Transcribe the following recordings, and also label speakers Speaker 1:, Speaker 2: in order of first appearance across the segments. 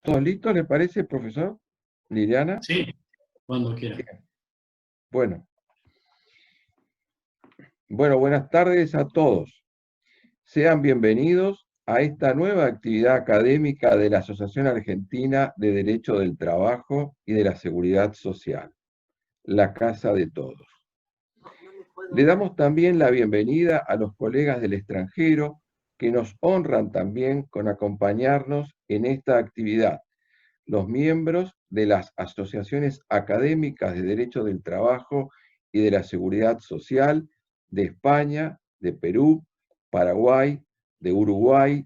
Speaker 1: ¿Todos listos, le parece, profesor? Liliana.
Speaker 2: Sí, cuando quiera.
Speaker 1: Bien. Bueno, buenas tardes a todos. Sean bienvenidos a esta nueva actividad académica de la Asociación Argentina de Derecho del Trabajo y de la Seguridad Social, la Casa de Todos. Le damos también la bienvenida a los colegas del extranjero que nos honran también con acompañarnos en esta actividad, los miembros de las asociaciones académicas de Derecho del Trabajo y de la Seguridad Social de España, de Perú, Paraguay, de Uruguay,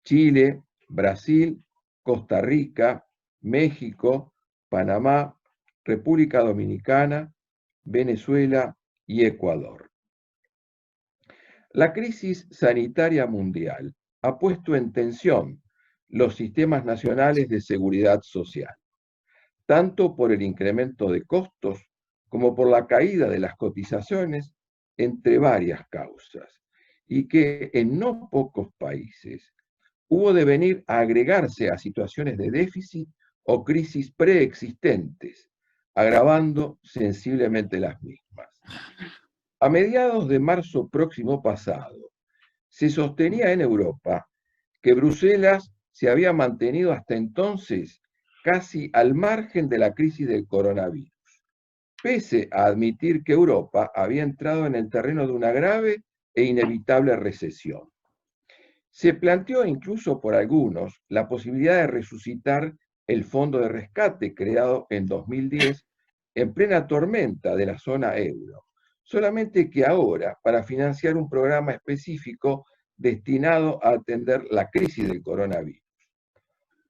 Speaker 1: Chile, Brasil, Costa Rica, México, Panamá, República Dominicana, Venezuela y Ecuador. La crisis sanitaria mundial ha puesto en tensión los sistemas nacionales de seguridad social, tanto por el incremento de costos como por la caída de las cotizaciones, entre varias causas, y que en no pocos países hubo de venir a agregarse a situaciones de déficit o crisis preexistentes, agravando sensiblemente las mismas. A mediados de marzo próximo pasado, se sostenía en Europa que Bruselas se había mantenido hasta entonces casi al margen de la crisis del coronavirus, pese a admitir que Europa había entrado en el terreno de una grave e inevitable recesión. Se planteó incluso por algunos la posibilidad de resucitar el fondo de rescate creado en 2010 en plena tormenta de la zona euro, solamente que ahora para financiar un programa específico destinado a atender la crisis del coronavirus.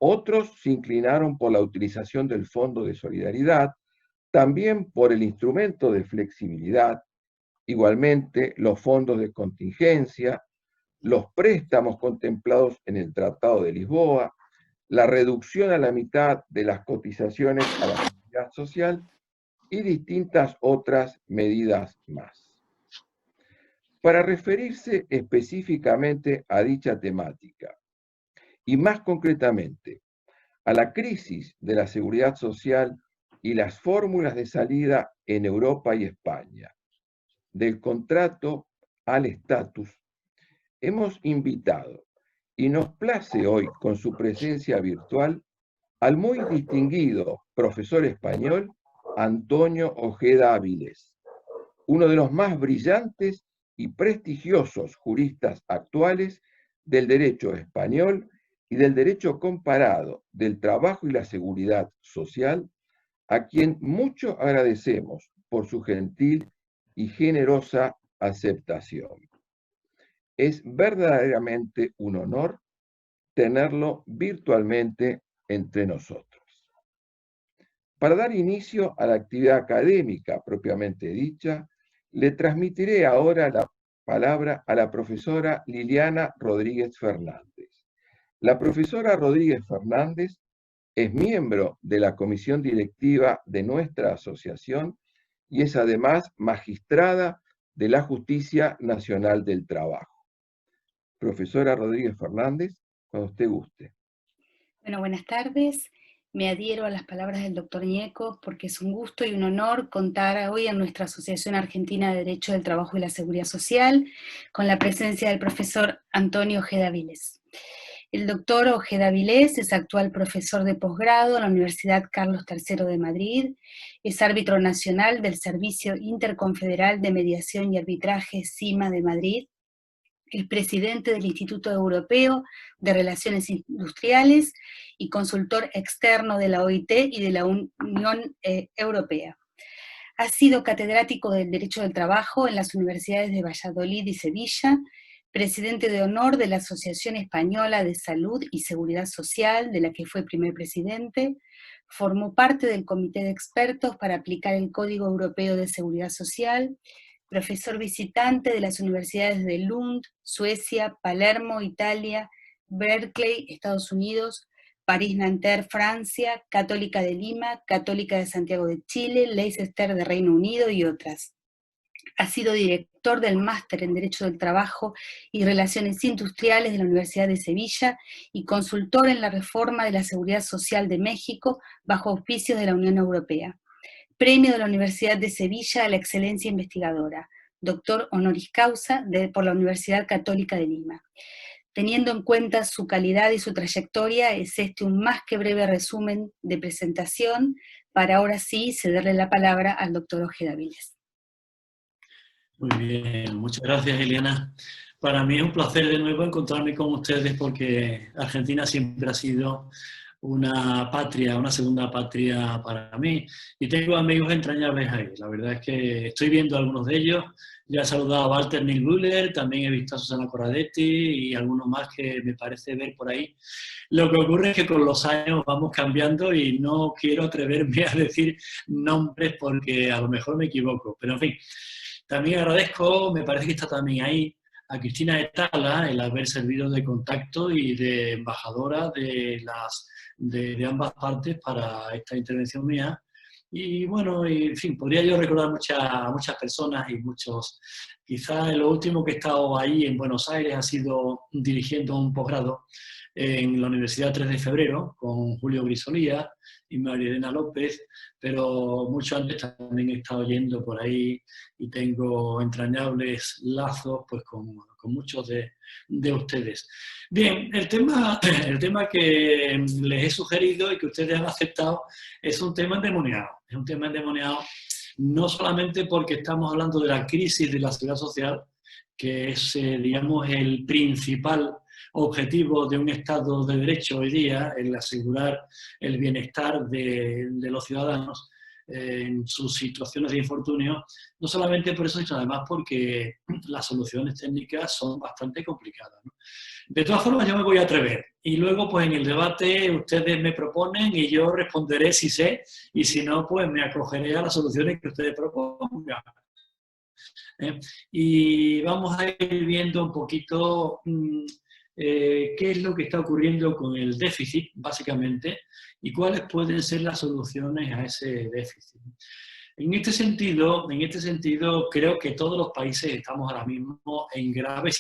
Speaker 1: Otros se inclinaron por la utilización del Fondo de Solidaridad, también por el instrumento de flexibilidad, igualmente los fondos de contingencia, los préstamos contemplados en el Tratado de Lisboa, la reducción a la mitad de las cotizaciones a la seguridad social y distintas otras medidas más. Para referirse específicamente a dicha temática, y más concretamente a la crisis de la seguridad social y las fórmulas de salida en Europa y España, del contrato al estatus, hemos invitado, y nos place hoy con su presencia virtual, al muy distinguido profesor español Antonio Ojeda Avilés, uno de los más brillantes y prestigiosos juristas actuales del derecho español y del derecho comparado del trabajo y la seguridad social, a quien mucho agradecemos por su gentil y generosa aceptación. Es verdaderamente un honor tenerlo virtualmente entre nosotros. Para dar inicio a la actividad académica propiamente dicha, le transmitiré ahora la palabra a la profesora Liliana Rodríguez Fernández. La profesora Rodríguez Fernández es miembro de la comisión directiva de nuestra asociación y es además magistrada de la Justicia Nacional del Trabajo. Profesora Rodríguez Fernández, cuando usted guste.
Speaker 3: Bueno, buenas tardes. Me adhiero a las palabras del doctor Ñeco porque es un gusto y un honor contar hoy en nuestra Asociación Argentina de Derecho del Trabajo y la Seguridad Social con la presencia del profesor Antonio Ojeda Avilés. El doctor Ojeda Avilés es actual profesor de posgrado en la Universidad Carlos III de Madrid, es árbitro nacional del Servicio Interconfederal de Mediación y Arbitraje CIMA de Madrid, el presidente del Instituto Europeo de Relaciones Industriales y consultor externo de la OIT y de la Unión Europea. Ha sido catedrático del Derecho del Trabajo en las universidades de Valladolid y Sevilla, presidente de honor de la Asociación Española de Salud y Seguridad Social, de la que fue primer presidente, formó parte del Comité de Expertos para aplicar el Código Europeo de Seguridad Social, profesor visitante de las universidades de Lund, Suecia, Palermo, Italia, Berkeley, Estados Unidos, París-Nanterre, Francia, Católica de Lima, Católica de Santiago de Chile, Leicester de Reino Unido y otras. Ha sido director del Máster en Derecho del Trabajo y Relaciones Industriales de la Universidad de Sevilla y consultor en la reforma de la Seguridad Social de México bajo auspicios de la Unión Europea. Premio de la Universidad de Sevilla a la Excelencia Investigadora. Doctor honoris causa por la Universidad Católica de Lima. Teniendo en cuenta su calidad y su trayectoria, es este un más que breve resumen de presentación para ahora sí cederle la palabra al doctor Ojeda Viles.
Speaker 2: Muy bien, muchas gracias, Eliana. Para mí es un placer de nuevo encontrarme con ustedes porque Argentina siempre ha sido una patria, una segunda patria para mí. Y tengo amigos entrañables ahí. La verdad es que estoy viendo a algunos de ellos. Ya he saludado a Walter Nielbuller, también he visto a Susana Corradetti y algunos más que me parece ver por ahí. Lo que ocurre es que con los años vamos cambiando y no quiero atreverme a decir nombres porque a lo mejor me equivoco. Pero en fin. También agradezco, me parece que está también ahí, a Cristina Etala el haber servido de contacto y de embajadora de ambas partes para esta intervención mía. Y bueno, en fin, podría yo recordar a muchas personas y muchos. Quizás lo último que he estado ahí en Buenos Aires ha sido dirigiendo un posgrado en la Universidad 3 de Febrero con Julio Grisolía y María Elena López, pero mucho antes también he estado yendo por ahí y tengo entrañables lazos pues, con muchos de ustedes. Bien, el tema que les he sugerido y que ustedes han aceptado es un tema endemoniado. Es un tema endemoniado no solamente porque estamos hablando de la crisis de la seguridad social, que es, digamos, el principal objetivo de un Estado de Derecho hoy día, el asegurar el bienestar de los ciudadanos en sus situaciones de infortunio, no solamente por eso, sino además porque las soluciones técnicas son bastante complicadas, ¿no? De todas formas, yo me voy a atrever y luego pues en el debate ustedes me proponen y yo responderé si sé y si no, pues me acogeré a las soluciones que ustedes propongan. Y vamos a ir viendo un poquito qué es lo que está ocurriendo con el déficit, básicamente, y cuáles pueden ser las soluciones a ese déficit. En este sentido, creo que todos los países estamos ahora mismo en grave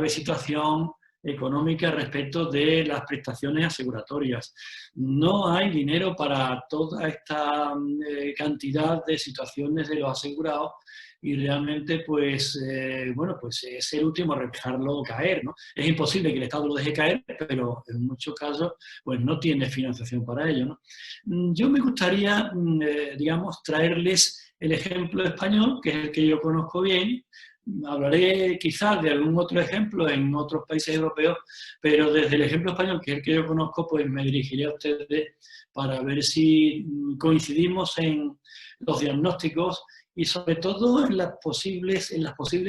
Speaker 2: situación económica respecto de las prestaciones aseguratorias. No hay dinero para toda esta cantidad de situaciones de los asegurados y realmente pues, bueno, pues es el último a dejarlo caer, ¿no? Es imposible que el Estado lo deje caer, pero en muchos casos pues no tiene financiación para ello, ¿no? Yo me gustaría, digamos, traerles el ejemplo español, que es el que yo conozco bien. Hablaré quizás de algún otro ejemplo en otros países europeos, pero desde el ejemplo español, que es el que yo conozco, pues me dirigiré a ustedes para ver si coincidimos en los diagnósticos y sobre todo en las posibles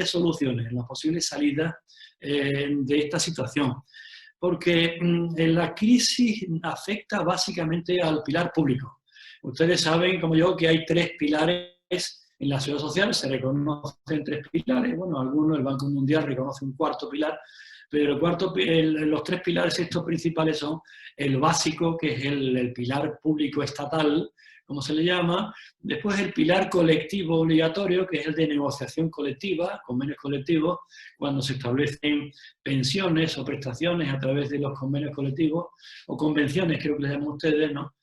Speaker 2: soluciones, en las posibles salidas de esta situación. Porque la crisis afecta básicamente al pilar público. Ustedes saben, como yo, que hay tres pilares en la seguridad social, se reconocen tres pilares, bueno, algunos, el Banco Mundial reconoce un cuarto pilar, pero los tres pilares estos principales son el básico, que es el pilar público estatal, como se le llama, después el pilar colectivo obligatorio, que es el de negociación colectiva, convenios colectivos, cuando se establecen pensiones o prestaciones a través de los convenios colectivos, o convenciones, creo que les llaman ustedes, ¿no?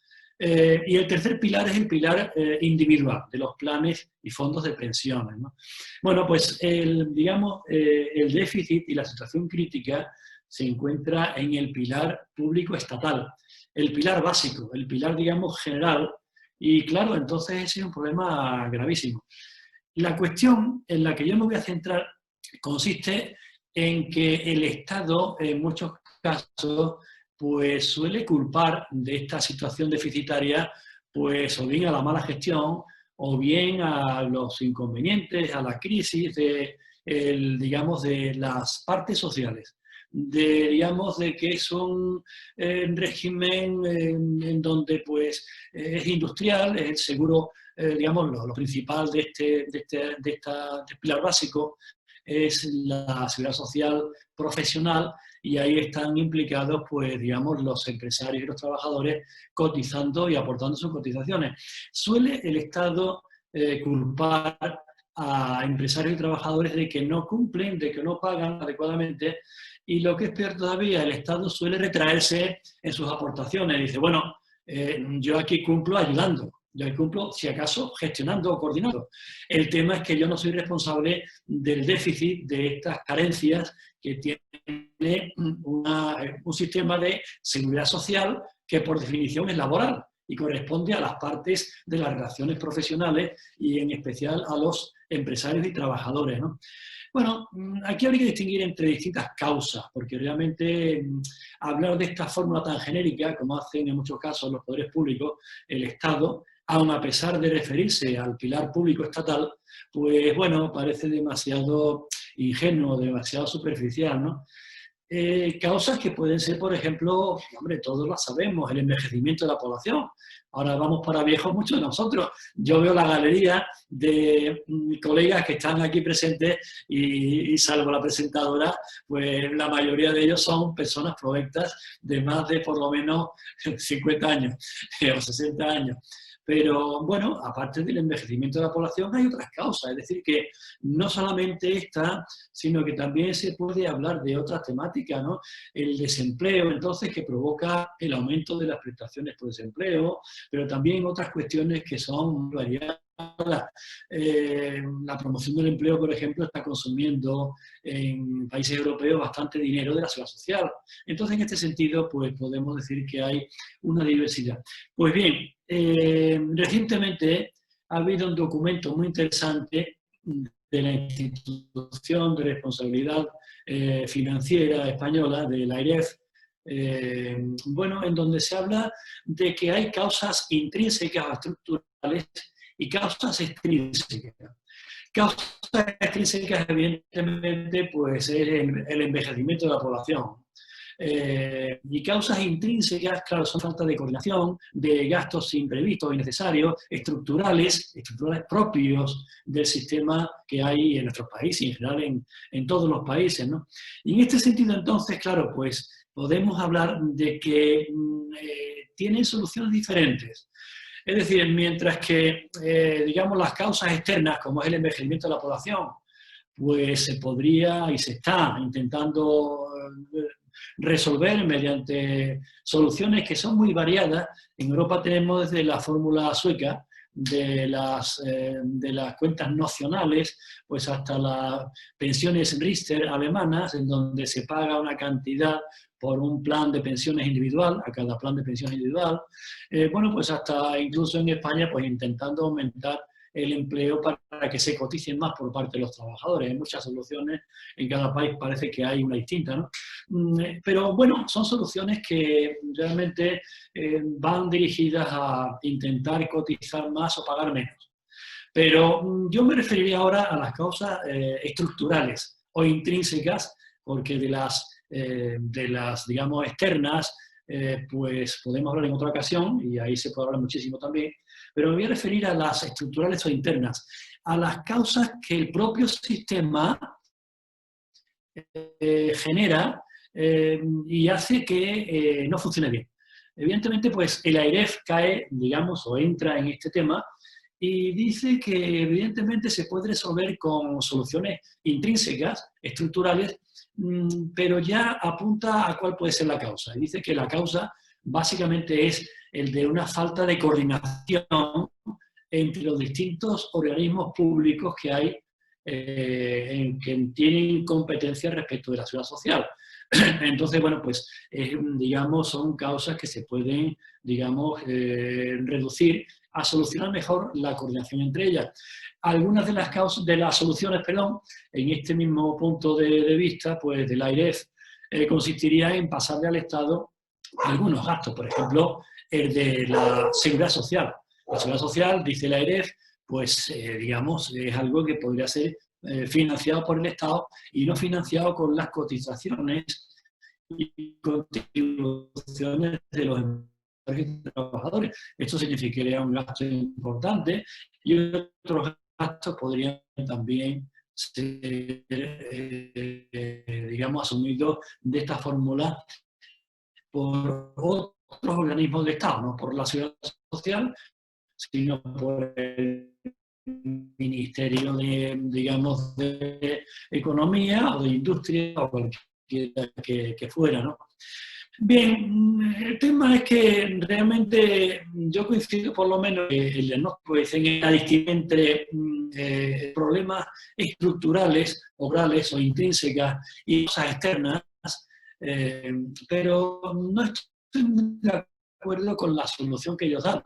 Speaker 2: Y el tercer pilar es el pilar individual, de los planes y fondos de pensiones, ¿no? Bueno, pues digamos, el déficit y la situación crítica se encuentra en el pilar público estatal, el pilar básico, el pilar, digamos, general, y claro, entonces ese es un problema gravísimo. La cuestión en la que yo me voy a centrar consiste en que el Estado, en muchos casos, pues suele culpar de esta situación deficitaria, pues o bien a la mala gestión, o bien a los inconvenientes, a la crisis digamos, de las partes sociales. Digamos, de que es un régimen en donde pues, es industrial, es el seguro, digamos, lo principal de este pilar básico es la seguridad social profesional y ahí están implicados, pues, digamos, los empresarios y los trabajadores cotizando y aportando sus cotizaciones. Suele el Estado culpar a empresarios y trabajadores de que no cumplen, de que no pagan adecuadamente, y lo que es peor todavía, el Estado suele retraerse en sus aportaciones. Dice, bueno, yo aquí cumplo ayudando, yo aquí cumplo, si acaso, gestionando o coordinando. El tema es que yo no soy responsable del déficit, de estas carencias que tiene un sistema de seguridad social que por definición es laboral y corresponde a las partes de las relaciones profesionales y en especial a los empresarios y trabajadores, ¿no? Bueno, aquí habría que distinguir entre distintas causas, porque realmente hablar de esta fórmula tan genérica, como hacen en muchos casos los poderes públicos, el Estado, aun a pesar de referirse al pilar público estatal, pues bueno, parece demasiado ingenuo, demasiado superficial, ¿no? Causas que pueden ser, por ejemplo, hombre, todos las sabemos, el envejecimiento de la población. Ahora vamos para viejos muchos de nosotros. Yo veo la galería de colegas que están aquí presentes y salvo la presentadora, pues la mayoría de ellos son personas provectas de más de por lo menos 50 años o 60 años. Pero bueno, aparte del envejecimiento de la población hay otras causas, es decir, que no solamente esta, sino que también se puede hablar de otras temáticas, ¿no? El desempleo, entonces, que provoca el aumento de las prestaciones por desempleo, pero también otras cuestiones que son variadas. La promoción del empleo, por ejemplo, está consumiendo en países europeos bastante dinero de la seguridad social. Entonces, en este sentido, pues podemos decir que hay una diversidad. Pues bien, recientemente ha habido un documento muy interesante de la Institución de Responsabilidad Financiera Española, de la AIREF, bueno, en donde se habla de que hay causas intrínsecas o estructurales y causas extrínsecas. Causas extrínsecas, evidentemente, pues es el envejecimiento de la población. Y causas intrínsecas, claro, son falta de coordinación, de gastos imprevistos, innecesarios, estructurales propios del sistema que hay en nuestro país y en general en todos los países, ¿no? Y en este sentido, entonces, claro, pues podemos hablar de que tienen soluciones diferentes. Es decir, mientras que, digamos, las causas externas, como es el envejecimiento de la población, pues se podría y se está intentando resolver mediante soluciones que son muy variadas. En Europa tenemos desde la fórmula sueca de las cuentas nacionales, pues hasta las pensiones Riester alemanas, en donde se paga una cantidad por un plan de pensiones individual, a cada plan de pensiones individual. Bueno, pues hasta incluso en España, pues intentando aumentar el empleo para que se coticen más por parte de los trabajadores. Hay muchas soluciones, en cada país parece que hay una distinta, ¿no? Pero bueno, son soluciones que realmente van dirigidas a intentar cotizar más o pagar menos. Pero yo me referiría ahora a las causas estructurales o intrínsecas, porque de las digamos, externas, pues podemos hablar en otra ocasión, y ahí se puede hablar muchísimo también, pero me voy a referir a las estructurales o internas, a las causas que el propio sistema genera y hace que no funcione bien. Evidentemente, pues el AIREF cae, digamos, o entra en este tema y dice que evidentemente se puede resolver con soluciones intrínsecas, estructurales, pero ya apunta a cuál puede ser la causa. Y dice que la causa básicamente es el de una falta de coordinación entre los distintos organismos públicos que hay que tienen competencia respecto de la seguridad social. Entonces, bueno, pues, digamos, son causas que se pueden, digamos, reducir a solucionar mejor la coordinación entre ellas. Algunas de las causas, de las soluciones, perdón, en este mismo punto de vista, pues, del AIREF, consistiría en pasarle al Estado algunos gastos, por ejemplo, el de la seguridad social. La seguridad social, dice la AIREF, pues, digamos, es algo que podría ser financiado por el Estado y no financiado con las cotizaciones y contribuciones de los trabajadores. Esto significaría un gasto importante y otros gastos podrían también ser, digamos, asumidos de esta fórmula por otros organismos de Estado, no por la seguridad social, sino por el Ministerio de, digamos, de Economía o de Industria o cualquiera que fuera, ¿no? Bien, el tema es que realmente yo coincido por lo menos que el diagnóstico en la distinción entre problemas estructurales, orales o intrínsecas y cosas externas, pero no estoy muy de acuerdo con la solución que ellos dan,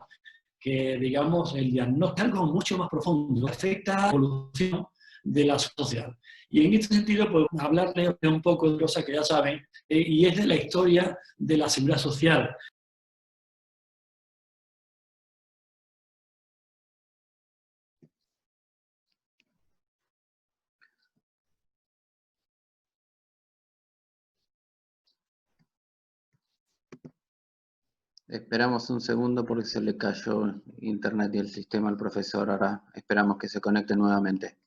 Speaker 2: que digamos el diagnóstico es algo mucho más profundo, afecta a la evolución de la sociedad. Y en este sentido, pues hablarles un poco de cosas que ya saben, y es de la historia de la seguridad social.
Speaker 4: Esperamos un segundo porque se le cayó internet y el sistema al profesor. Ahora esperamos que se conecte nuevamente.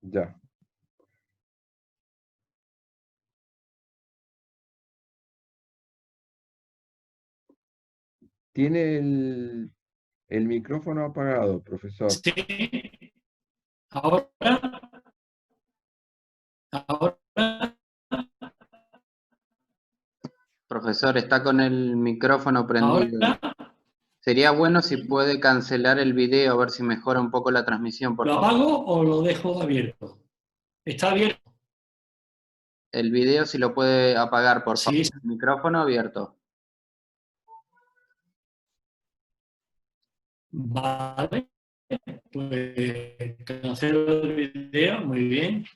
Speaker 1: Ya. Tiene el micrófono apagado, profesor.
Speaker 2: Sí. Ahora.
Speaker 4: Profesor, está con el micrófono prendido.
Speaker 2: Ahora.
Speaker 4: Sería bueno si puede cancelar el video, a ver si mejora un poco la transmisión, por
Speaker 2: ¿Lo
Speaker 4: favor.
Speaker 2: apago o lo dejo abierto? ¿Está abierto?
Speaker 4: El video si lo puede apagar, por favor.
Speaker 2: Sí.
Speaker 4: El micrófono abierto.
Speaker 2: Vale. Pues cancelo el video, muy bien.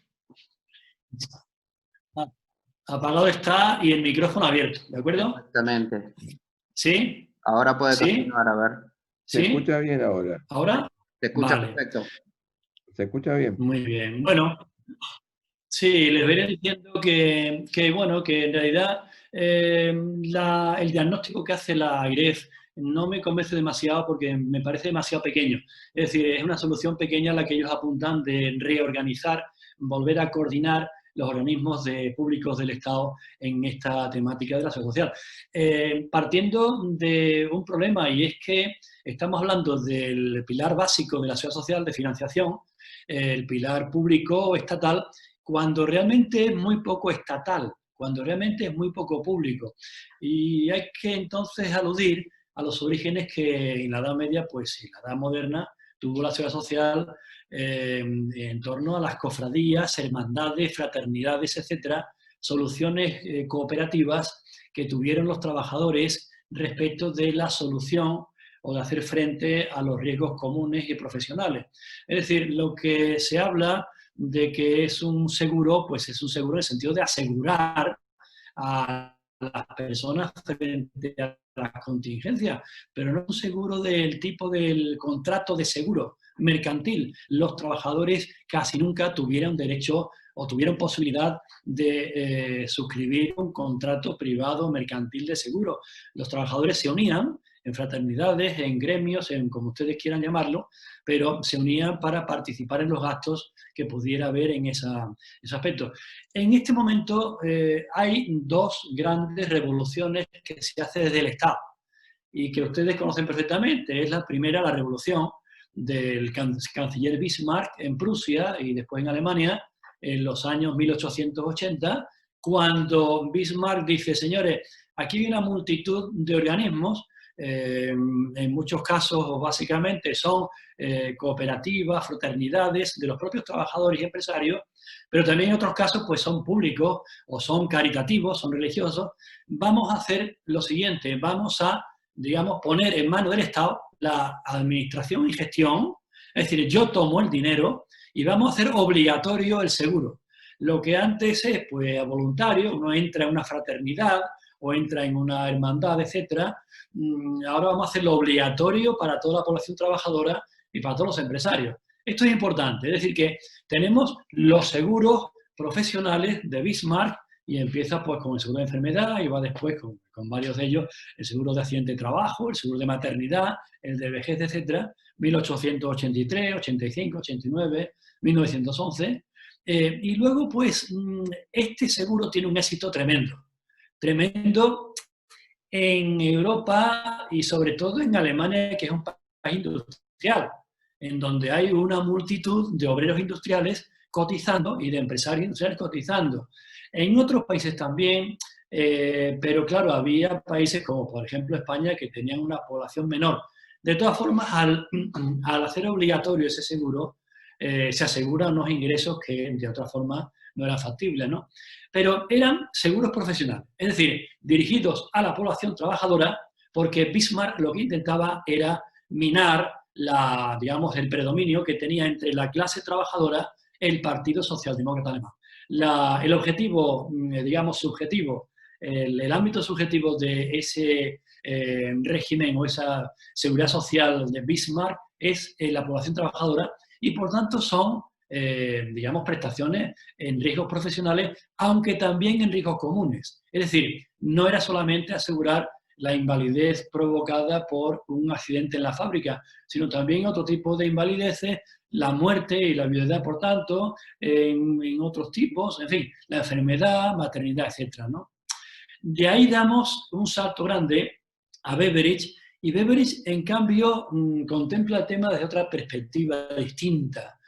Speaker 2: Apagado está y el micrófono abierto, ¿de acuerdo?
Speaker 4: Exactamente.
Speaker 2: ¿Sí?
Speaker 4: Ahora puede
Speaker 2: ¿Sí?
Speaker 4: continuar, a ver.
Speaker 1: Se
Speaker 2: ¿Sí?
Speaker 1: escucha bien ahora.
Speaker 2: ¿Ahora?
Speaker 4: Se escucha
Speaker 2: Vale.
Speaker 4: perfecto.
Speaker 1: Se escucha bien.
Speaker 2: Muy bien. Bueno, sí, les veré diciendo bueno, que en realidad el diagnóstico que hace la AIREF no me convence demasiado porque me parece demasiado pequeño. Es decir, es una solución pequeña a la que ellos apuntan de reorganizar, volver a coordinar los organismos públicos del Estado en esta temática de la seguridad social. Partiendo de un problema, y es que estamos hablando del pilar básico de la seguridad social de financiación, el pilar público o estatal, cuando realmente es muy poco estatal, cuando realmente es muy poco público. Y hay que entonces aludir a los orígenes que en la Edad Media, pues en la Edad Moderna, tuvo la seguridad social en torno a las cofradías, hermandades, fraternidades, etcétera, soluciones cooperativas que tuvieron los trabajadores respecto de la solución o de hacer frente a los riesgos comunes y profesionales. Es decir, lo que se habla de que es un seguro, pues es un seguro en el sentido de asegurar a las personas frente a las contingencias, pero no es un seguro del tipo del contrato de seguro mercantil. Los trabajadores casi nunca tuvieron derecho o tuvieron posibilidad de suscribir un contrato privado mercantil de seguro. Los trabajadores se unían en fraternidades, en gremios, en como ustedes quieran llamarlo, pero se unían para participar en los gastos que pudiera haber en ese aspecto. En este momento hay dos grandes revoluciones que se hacen desde el Estado y que ustedes conocen perfectamente. Es la primera, la revolución del canciller Bismarck en Prusia y después en Alemania en los años 1880, cuando Bismarck dice, señores, aquí hay una multitud de organismos, en muchos casos básicamente son cooperativas, fraternidades de los propios trabajadores y empresarios, pero también en otros casos pues son públicos o son caritativos, son religiosos. Vamos a hacer lo siguiente, vamos a, digamos, poner en manos del Estado la administración y gestión, es decir, yo tomo el dinero y vamos a hacer obligatorio el seguro. Lo que antes es pues voluntario, uno entra en una fraternidad o entra en una hermandad, etcétera, ahora vamos a hacerlo obligatorio para toda la población trabajadora y para todos los empresarios. Esto es importante, es decir, que tenemos los seguros profesionales de Bismarck y empieza pues con el seguro de enfermedad y va después con varios de ellos, el seguro de accidente de trabajo, el seguro de maternidad, el de vejez, etcétera, 1883, 85, 89, 1911. Y luego, pues, este seguro tiene un éxito tremendo. Tremendo en Europa y sobre todo en Alemania, que es un país industrial. en donde hay una multitud de obreros industriales cotizando y de empresarios industriales cotizando. En otros países también, pero claro, había países como por ejemplo España que tenían una población menor. De todas formas, al hacer obligatorio ese seguro, se aseguran unos ingresos que de otra forma no eran factibles, ¿no? Pero eran seguros profesionales, es decir, dirigidos a la población trabajadora, porque Bismarck lo que intentaba era minar digamos, el predominio que tenía entre la clase trabajadora el Partido Socialdemócrata Alemán. El objetivo, digamos, subjetivo, el ámbito subjetivo de ese régimen o esa seguridad social de Bismarck es la población trabajadora y por tanto son, digamos, prestaciones en riesgos profesionales, aunque también en riesgos comunes. Es decir, no era solamente asegurar la invalidez provocada por un accidente en la fábrica, sino también otro tipo de invalideces, la muerte y la viudedad, por tanto, en otros tipos, en fin, la enfermedad, maternidad, etc., ¿no? De ahí damos un salto grande a Beveridge, y Beveridge, en cambio, contempla el tema desde otra perspectiva distinta.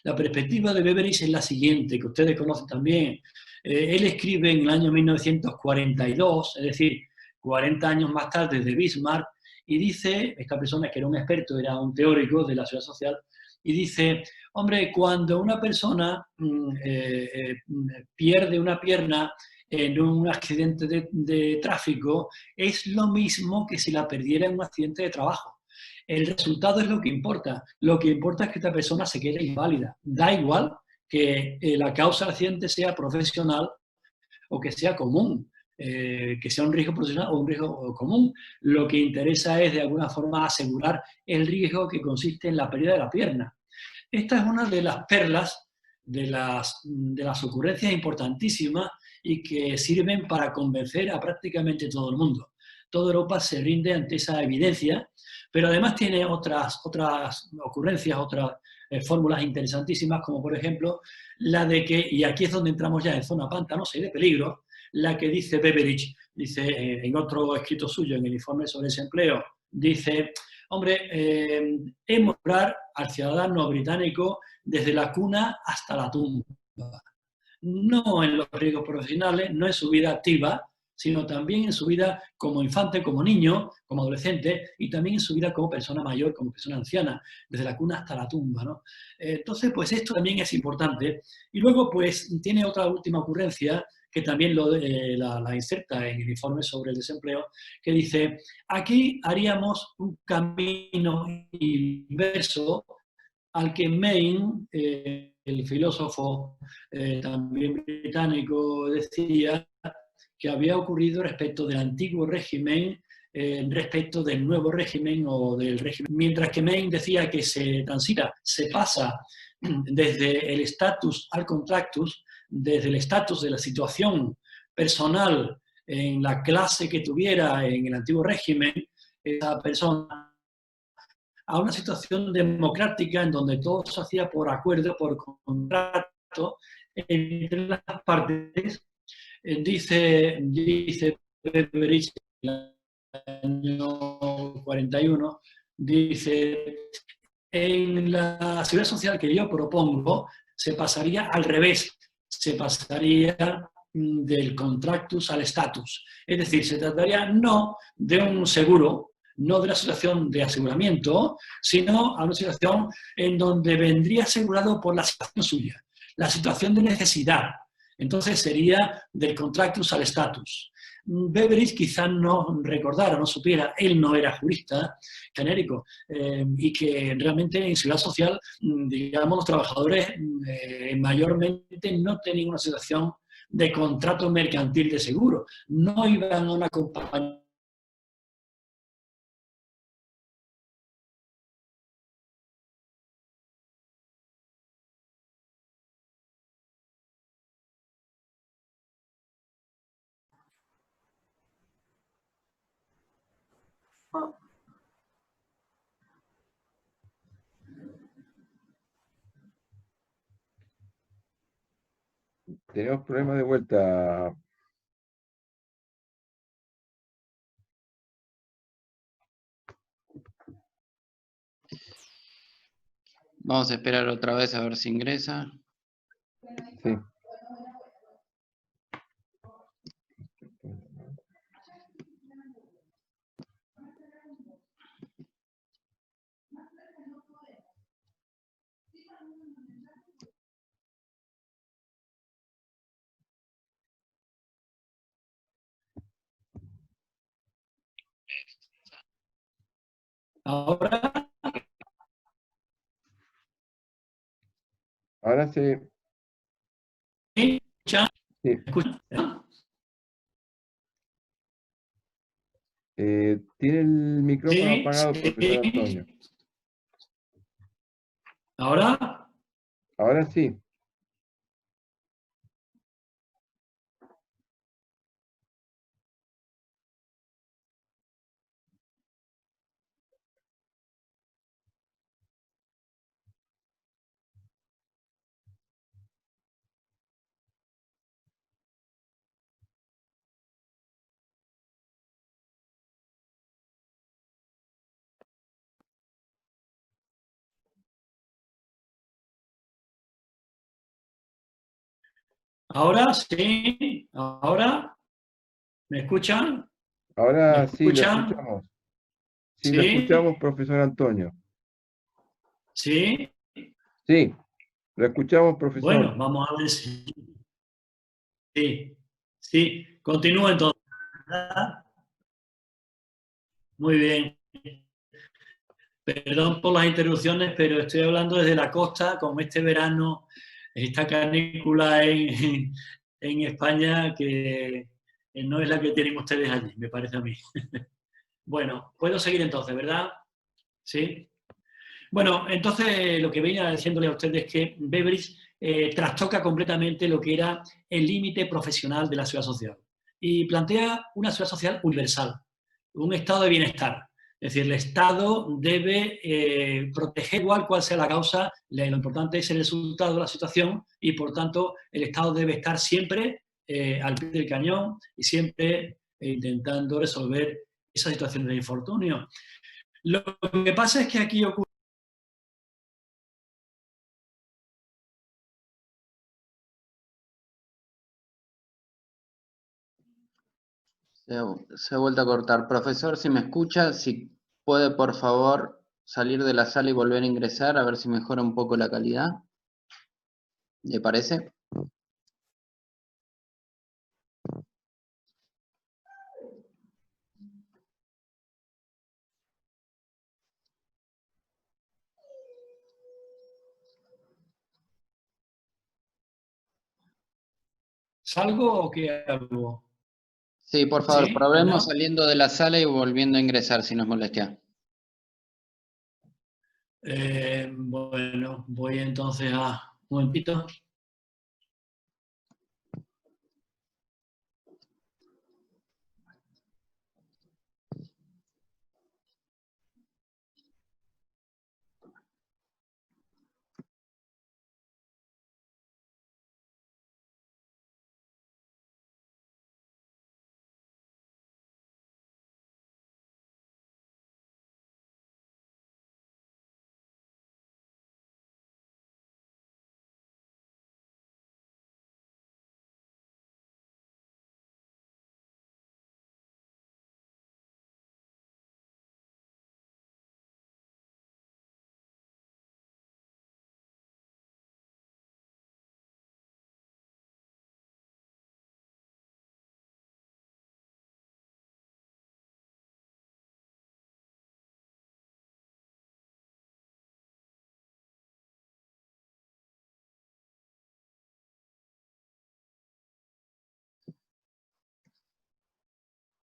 Speaker 2: La perspectiva de Beveridge es la siguiente, que ustedes conocen también. Él escribe en el año 1942, es decir, 40 años más tarde de Bismarck, y dice, esta persona que era un experto, era un teórico de la seguridad social, y dice, hombre, cuando una persona pierde una pierna en un accidente de tráfico, es lo mismo que si la perdiera en un accidente de trabajo. El resultado es lo que importa. Lo que importa es que esta persona se quede inválida. Da igual que la causa del accidente sea profesional o que sea común, que sea un riesgo profesional o un riesgo común. Lo que interesa es, de alguna forma, asegurar el riesgo que consiste en la pérdida de la pierna. Esta es una de las perlas, de las ocurrencias importantísimas y que sirven para convencer a prácticamente todo el mundo. Toda Europa se rinde ante esa evidencia, pero además tiene otras ocurrencias, otras fórmulas interesantísimas, como por ejemplo la de que, y aquí es donde entramos ya en zona pantanosa y de peligro, la que dice Beveridge, dice en otro escrito suyo, en el informe sobre desempleo, dice, hombre, es mostrar al ciudadano británico desde la cuna hasta la tumba. No en los riesgos profesionales, no en su vida activa, sino también en su vida como infante, como niño, como adolescente, y también en su vida como persona mayor, como persona anciana, desde la cuna hasta la tumba, ¿no? Entonces, pues esto también es importante. Y luego, pues, tiene otra última ocurrencia, que también la inserta en el informe sobre el desempleo, que dice, aquí haríamos un camino inverso al que Maine, el filósofo también británico, decía que había ocurrido respecto del antiguo régimen, respecto del nuevo régimen o del régimen. Mientras que Maine decía que se transita, se pasa desde el status al contractus, desde el estatus de la situación personal en la clase que tuviera en el antiguo régimen, esa persona, a una situación democrática en donde todo se hacía por acuerdo, por contrato entre las partes. Dice Beveridge en el año 41, dice, en la seguridad social que yo propongo se pasaría al revés, se pasaría del contractus al status. Es decir, se trataría no de un seguro, no de una situación de aseguramiento, sino a una situación en donde vendría asegurado por la situación suya, la situación de necesidad. Entonces sería del contractus al status. Beveridge quizás no recordara, no supiera, él no era jurista genérico, y que realmente en seguridad social, digamos, los trabajadores mayormente no tenían una situación de contrato mercantil de seguro, no iban a una compañía.
Speaker 1: Tenemos problemas de vuelta.
Speaker 4: Vamos a esperar otra vez a ver si ingresa.
Speaker 1: Sí.
Speaker 2: Ahora,
Speaker 1: Ahora sí.
Speaker 2: ¿me escuchan?
Speaker 1: Sí.
Speaker 2: ¿Me escuchan?
Speaker 1: Tiene el micrófono
Speaker 2: Sí,
Speaker 1: apagado, profesor Antonio.
Speaker 2: sí. Ahora,
Speaker 1: Ahora sí.
Speaker 2: ahora sí, ahora, ¿me escuchan? ¿Me
Speaker 1: Ahora sí, lo
Speaker 2: escuchan?
Speaker 1: escuchamos. Sí, lo
Speaker 2: Sí,
Speaker 1: escuchamos, profesor Antonio.
Speaker 2: sí.
Speaker 1: Sí, lo escuchamos, profesor.
Speaker 2: Bueno, vamos a ver si... Sí, sí. Continúo entonces, ¿verdad? Muy bien. Perdón por las interrupciones, pero estoy hablando desde la costa, con este verano, esta canícula en España, que no es la que tienen ustedes allí, me parece a mí. Bueno, puedo seguir entonces, ¿verdad? Sí. Bueno, entonces lo que venía diciéndole a ustedes es que Beveridge trastoca completamente lo que era el límite profesional de la seguridad social y plantea una seguridad social universal, un estado de bienestar. Es decir, el Estado debe proteger igual cual sea la causa, lo importante es el resultado de la situación y, por tanto, el Estado debe estar siempre al pie del cañón y siempre intentando resolver esas situaciones de infortunio. Lo que pasa es que aquí ocurre...
Speaker 4: Se ha vuelto a cortar. Profesor, si me escucha, si puede por favor salir de la sala y volver a ingresar, a ver si mejora un poco la calidad. ¿Le parece?
Speaker 2: ¿Salgo o qué hago?
Speaker 4: Sí, por favor,
Speaker 2: ¿Sí?
Speaker 4: probemos
Speaker 2: ¿Bueno?
Speaker 4: saliendo de la sala y volviendo a ingresar, si nos molestia.
Speaker 2: Bueno, voy entonces a... Un momentito.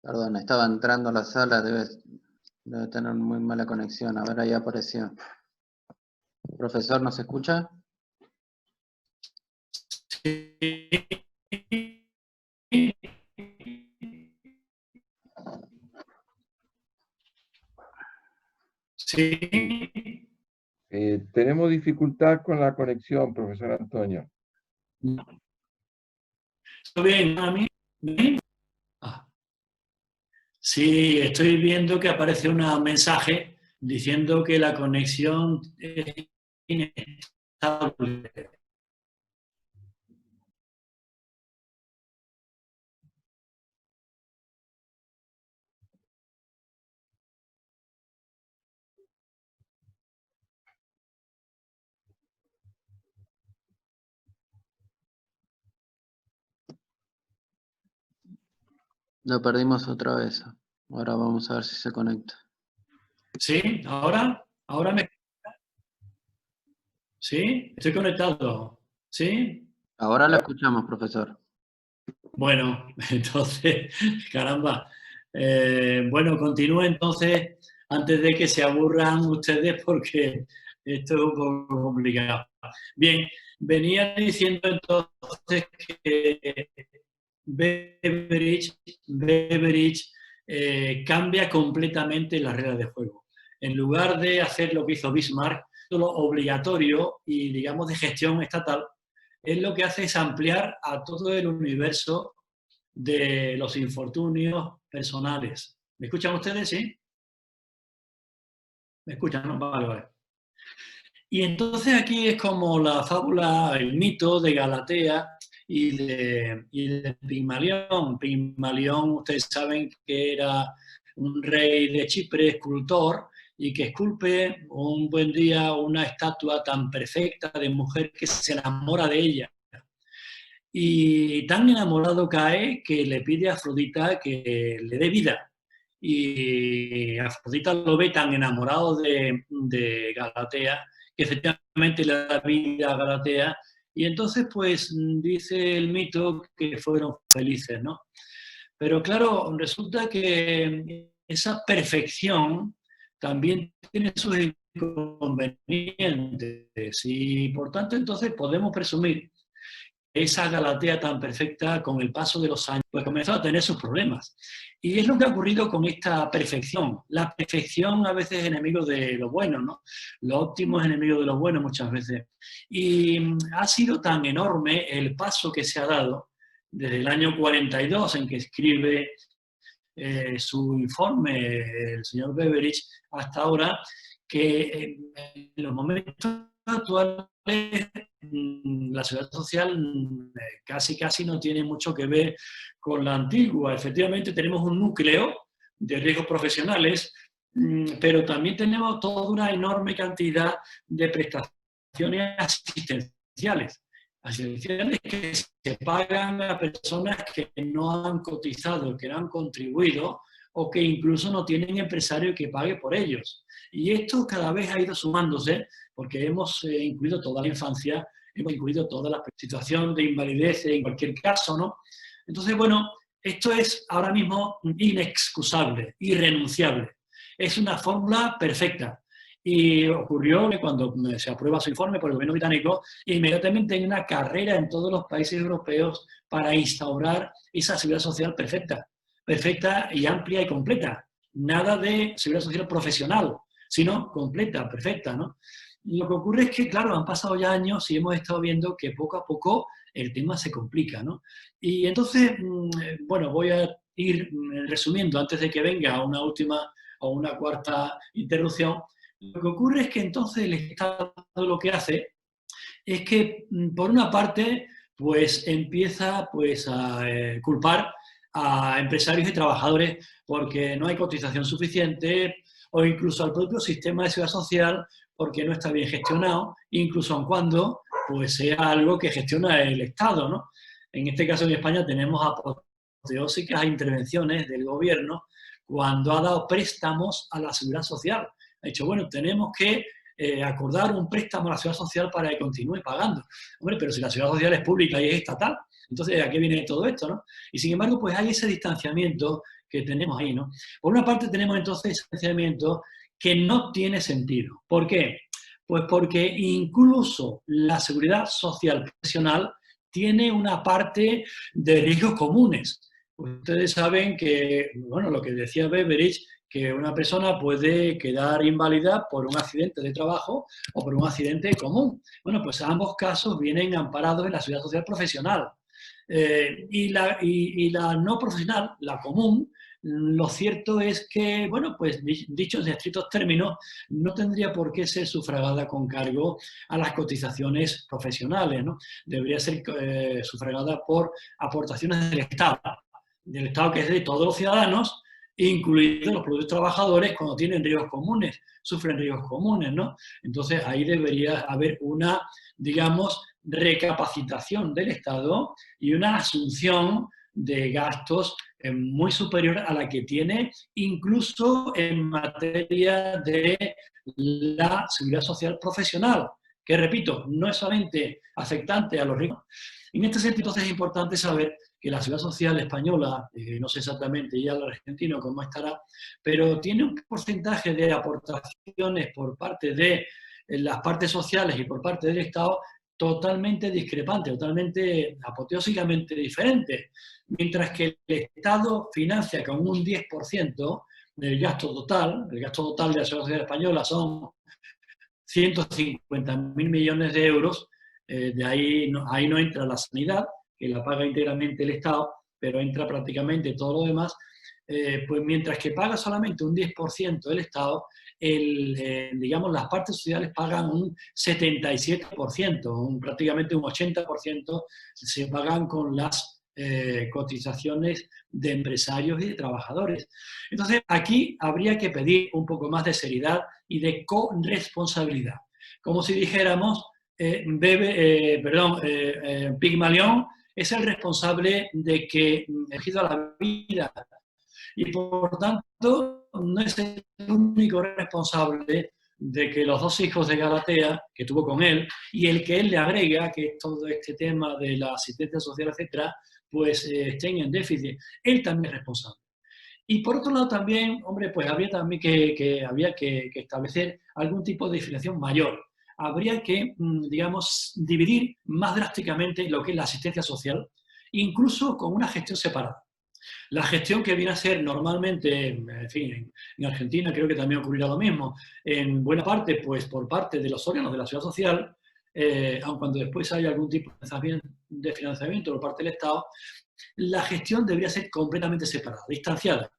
Speaker 4: Perdón, estaba entrando a la sala, debe tener muy mala conexión. A ver, ahí apareció. Profesor, ¿nos escucha?
Speaker 2: Sí.
Speaker 1: Tenemos dificultad con la conexión, profesor Antonio.
Speaker 2: ¿Está bien a mí? ¿Bien? Ah. Sí, estoy viendo que aparece un mensaje diciendo que la conexión es inestable.
Speaker 4: Lo perdimos otra vez. Ahora vamos a ver si se conecta.
Speaker 2: ¿Sí? ¿Ahora me... ¿Sí? Estoy conectado. ¿Sí?
Speaker 4: Ahora la escuchamos, profesor.
Speaker 2: Bueno, entonces, caramba. Bueno, continúe entonces antes de que se aburran ustedes porque esto es un poco complicado. Bien, venía diciendo entonces que Beveridge cambia completamente las reglas de juego. En lugar de hacer lo que hizo Bismarck, lo obligatorio y, digamos, de gestión estatal, él lo que hace es ampliar a todo el universo de los infortunios personales. ¿Me escuchan ustedes, sí? ¿Me escuchan? No, vale, vale. Y entonces aquí es como la fábula, el mito de Galatea y de Pigmalión. Pigmalión, ustedes saben que era un rey de Chipre, escultor, y que esculpe un buen día una estatua tan perfecta de mujer que se enamora de ella. Y tan enamorado cae que le pide a Afrodita que le dé vida. Y Afrodita lo ve tan enamorado de Galatea que efectivamente le da vida a Galatea. Y entonces, pues, dice el mito que fueron felices, ¿no? Pero claro, resulta que esa perfección también tiene sus inconvenientes. Y por tanto, entonces podemos presumir esa Galatea tan perfecta, con el paso de los años, pues comenzó a tener sus problemas. Y es lo que ha ocurrido con esta perfección. La perfección a veces es enemigo de lo bueno, ¿no? Lo óptimo es enemigo de lo bueno muchas veces. Y ha sido tan enorme el paso que se ha dado desde el año 42, en que escribe su informe el señor Beveridge, hasta ahora, que en los momentos actuales la seguridad social casi no tiene mucho que ver con la antigua. Efectivamente tenemos un núcleo de riesgos profesionales, pero también tenemos toda una enorme cantidad de prestaciones asistenciales que se pagan a personas que no han cotizado, que no han contribuido o que incluso no tienen empresario que pague por ellos. Y esto cada vez ha ido sumándose porque hemos incluido toda la infancia, hemos incluido toda la situación de invalidez en cualquier caso, ¿no? Entonces, bueno, esto es ahora mismo inexcusable, irrenunciable. Es una fórmula perfecta. Y ocurrió que cuando se aprueba su informe por el gobierno británico, inmediatamente hay una carrera en todos los países europeos para instaurar esa seguridad social perfecta, perfecta y amplia y completa. Nada de seguridad social profesional, sino completa, perfecta, ¿no? Lo que ocurre es que, claro, han pasado ya años y hemos estado viendo que poco a poco el tema se complica, ¿no? Y entonces, bueno, voy a ir resumiendo antes de que venga una última o una cuarta interrupción. Lo que ocurre es que entonces el Estado lo que hace es que, por una parte, pues empieza pues, a culpar a empresarios y trabajadores porque no hay cotización suficiente, o incluso al propio sistema de seguridad social porque no está bien gestionado, incluso aun cuando pues, sea algo que gestiona el Estado, ¿no? En este caso en España tenemos apoteósicas intervenciones del gobierno cuando ha dado préstamos a la seguridad social. Ha dicho, bueno, tenemos que acordar un préstamo a la seguridad social para que continúe pagando. Hombre, pero si la seguridad social es pública y es estatal, entonces ¿a qué viene todo esto, no? Y sin embargo, pues hay ese distanciamiento que tenemos ahí, ¿no? Por una parte tenemos entonces ese distanciamiento que no tiene sentido. ¿Por qué? Pues porque incluso la seguridad social profesional tiene una parte de riesgos comunes. Ustedes saben que, bueno, lo que decía Beveridge, que una persona puede quedar inválida por un accidente de trabajo o por un accidente común. Bueno, pues ambos casos vienen amparados en la seguridad social profesional. Y la no profesional, la común, lo cierto es que, bueno, pues dicho en estrictos términos, no tendría por qué ser sufragada con cargo a las cotizaciones profesionales, ¿no? Debería ser sufragada por aportaciones del Estado que es de todos los ciudadanos, incluidos los propios trabajadores cuando tienen riesgos comunes, sufren riesgos comunes, ¿no? Entonces ahí debería haber una, digamos, recapacitación del Estado y una asunción de gastos muy superior a la que tiene, incluso en materia de la seguridad social profesional, que repito, no es solamente afectante a los ricos. En este sentido, entonces, es importante saber que la seguridad social española, no sé exactamente ya el argentino cómo estará, pero tiene un porcentaje de aportaciones por parte de las partes sociales y por parte del Estado totalmente discrepante, totalmente apoteósicamente diferente. Mientras que el Estado financia con un 10% del gasto total, el gasto total de la seguridad social española son 150.000 millones de euros, de ahí no entra la sanidad, que la paga íntegramente el Estado, pero entra prácticamente todo lo demás, pues mientras que paga solamente un 10% del Estado, digamos, las partes sociales pagan un 77%, prácticamente un 80% se pagan con las cotizaciones de empresarios y de trabajadores. Entonces, aquí habría que pedir un poco más de seriedad y de corresponsabilidad. Como si dijéramos, Pigmalión es el responsable de que ha elegido la vida y por tanto no es el único responsable de que los dos hijos de Galatea que tuvo con él y el que él le agrega, que es todo este tema de la asistencia social, etcétera, pues estén en déficit. Él también es responsable. Y por otro lado también, hombre, pues habría también que establecer algún tipo de definición mayor. Habría que, digamos, dividir más drásticamente lo que es la asistencia social, incluso con una gestión separada. La gestión que viene a ser normalmente, en fin, en Argentina creo que también ocurrirá lo mismo, en buena parte, pues por parte de los órganos de la seguridad social, aun cuando después haya algún tipo de financiamiento por parte del Estado, la gestión debería ser completamente separada, distanciada.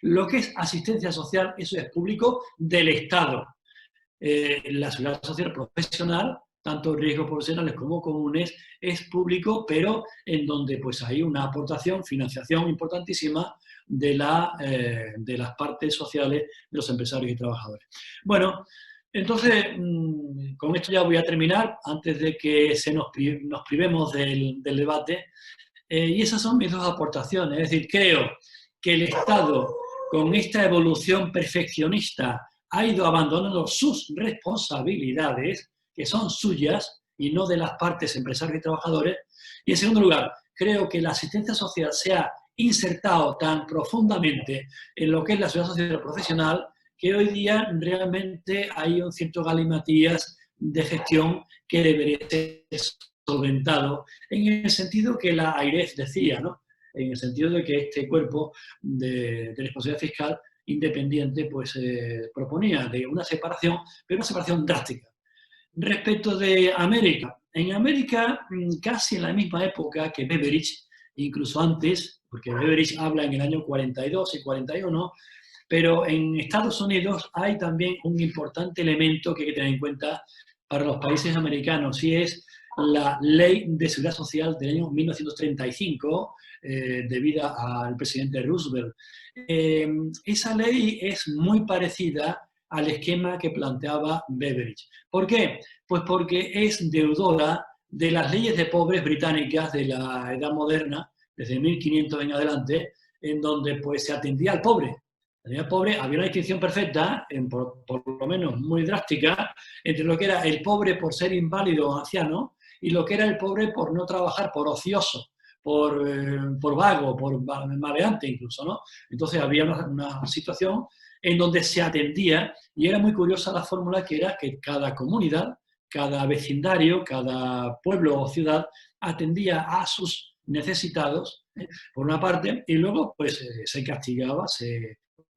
Speaker 2: Lo que es asistencia social, eso es público del Estado. La seguridad social profesional, tanto riesgos profesionales como comunes, es público, pero en donde pues hay una aportación, financiación importantísima de las partes sociales de los empresarios y trabajadores. Bueno, entonces, con esto ya voy a terminar, antes de que nos privemos del debate. Y esas son mis dos aportaciones. Es decir, creo que el Estado, con esta evolución perfeccionista, ha ido abandonando sus responsabilidades, que son suyas, y no de las partes empresarios y trabajadores. Y en segundo lugar, creo que la asistencia social se ha insertado tan profundamente en lo que es la seguridad social profesional, que hoy día realmente hay un cierto galimatías de gestión que debería ser solventado, en el sentido que la AIREF decía, ¿no? En el sentido de que este cuerpo de responsabilidad fiscal independiente pues proponía de una separación, pero una separación drástica. Respecto de América, en América casi en la misma época que Beveridge, incluso antes, porque Beveridge habla en el año 42 y 41, pero en Estados Unidos hay también un importante elemento que hay que tener en cuenta para los países americanos, y es la Ley de Seguridad Social del año 1935, debida al presidente Roosevelt. Esa ley es muy parecida al esquema que planteaba Beveridge. ¿Por qué? Pues porque es deudora de las leyes de pobres británicas de la Edad Moderna, desde 1500 en adelante, en donde pues, se atendía al pobre. Había una distinción perfecta, por lo menos muy drástica, entre lo que era el pobre por ser inválido o anciano y lo que era el pobre por no trabajar, por ocioso, por vago, por maleante incluso, ¿no? Entonces había una situación en donde se atendía, y era muy curiosa la fórmula, que era que cada comunidad, cada vecindario, cada pueblo o ciudad atendía a sus necesitados, por una parte, y luego pues se castigaba,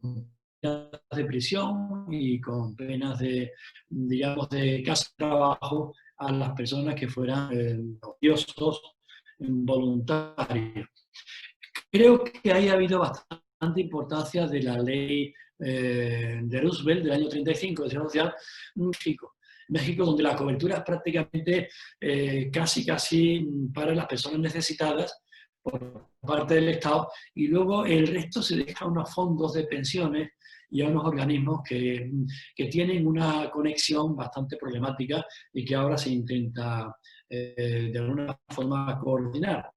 Speaker 2: de prisión y con penas de, digamos, de casa de trabajo a las personas que fueran ociosos voluntarios. Creo que ahí ha habido bastante importancia de la ley de Roosevelt del año 35 de Seguridad Social en México. México, donde la cobertura es prácticamente casi para las personas necesitadas por parte del Estado, y luego el resto se deja a unos fondos de pensiones y a unos organismos que tienen una conexión bastante problemática y que ahora se intenta de alguna forma coordinar.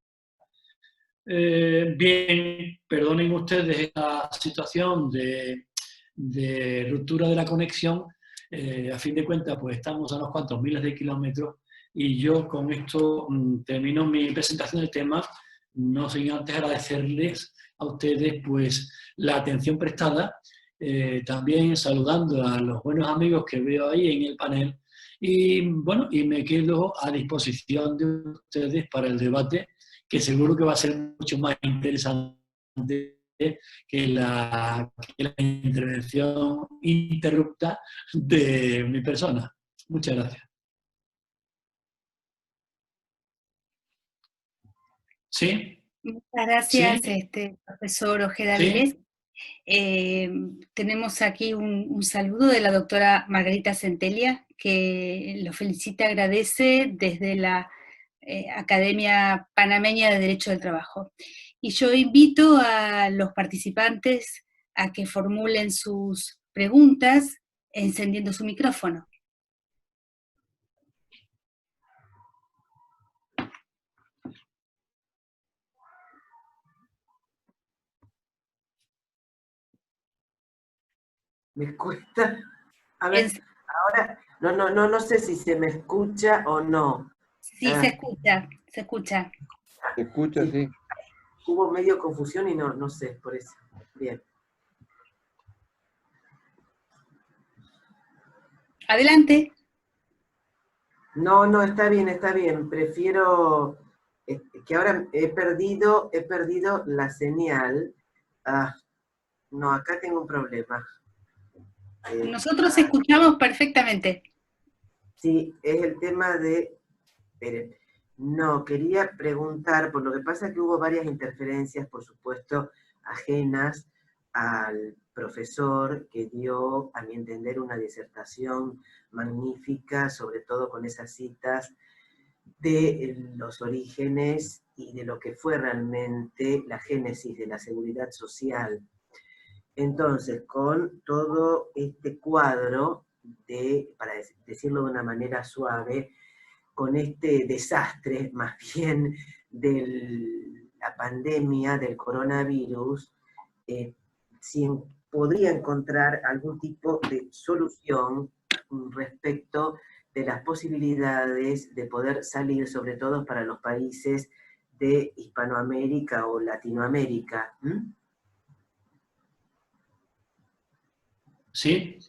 Speaker 2: Bien, perdonen ustedes esta situación de ruptura de la conexión. A fin de cuentas, pues estamos a unos cuantos miles de kilómetros, y yo con esto termino mi presentación del tema, no sin antes agradecerles a ustedes pues la atención prestada, también saludando a los buenos amigos que veo ahí en el panel, y bueno, y me quedo a disposición de ustedes para el debate, que seguro que va a ser mucho más interesante que la intervención interrupta de mi persona. Muchas gracias. ¿Sí?
Speaker 3: Muchas gracias,
Speaker 2: ¿Sí?
Speaker 3: profesor Ojeda
Speaker 2: ¿Sí?
Speaker 3: Vilés. Tenemos aquí un saludo de la doctora Margarita Centella, que lo felicita, agradece desde la Academia Panameña de Derecho del Trabajo. Y yo invito a los participantes a que formulen sus preguntas encendiendo su micrófono.
Speaker 5: Me cuesta. A ver, ahora, no sé si se me escucha o no.
Speaker 3: Sí, se escucha, se escucha.
Speaker 1: Se escucha, sí.
Speaker 5: Hubo medio confusión y no sé, por eso. Bien.
Speaker 3: Adelante.
Speaker 5: No, está bien. Prefiero que ahora he perdido la señal. No, acá tengo un problema.
Speaker 3: Nosotros escuchamos perfectamente.
Speaker 5: Sí, es el tema de... Esperen. No, quería preguntar, por lo que pasa que hubo varias interferencias, por supuesto, ajenas al profesor que dio, a mi entender, una disertación magnífica, sobre todo con esas citas de los orígenes y de lo que fue realmente la génesis de la seguridad social. Entonces, con todo este cuadro para decirlo de una manera suave, con este desastre, más bien, de la pandemia del coronavirus, si podría encontrar algún tipo de solución respecto de las posibilidades de poder salir, sobre todo para los países de Hispanoamérica o Latinoamérica.
Speaker 2: Sí.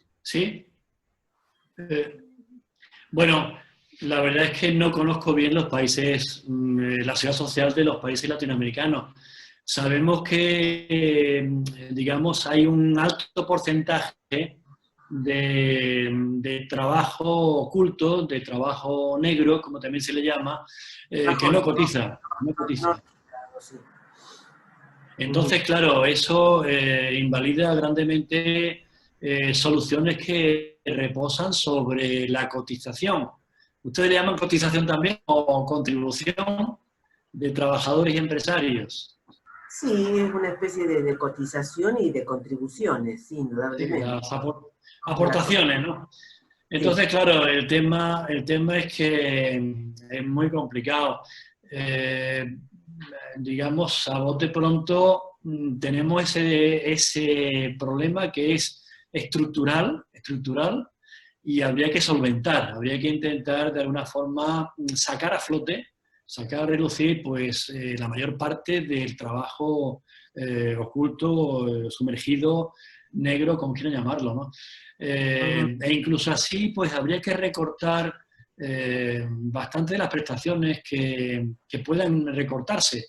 Speaker 2: Bueno, la verdad es que no conozco bien los países, la seguridad social de los países latinoamericanos. Sabemos que, digamos, hay un alto porcentaje de trabajo oculto, de trabajo negro, como también se le llama, que no cotiza. Entonces, claro, eso invalida grandemente soluciones que reposan sobre la cotización. ¿Ustedes le llaman cotización también o contribución de trabajadores y empresarios?
Speaker 5: Sí, es una especie de cotización y de contribuciones, sí, indudablemente.
Speaker 2: Sí, las aportaciones, ¿no? Entonces, claro, el tema es que es muy complicado. Digamos, a bote pronto tenemos ese problema que es estructural, y habría que solventar, habría que intentar de alguna forma sacar a flote, sacar a relucir pues, la mayor parte del trabajo oculto, sumergido, negro, como quieran llamarlo, ¿no? E incluso así, pues habría que recortar bastante de las prestaciones que puedan recortarse.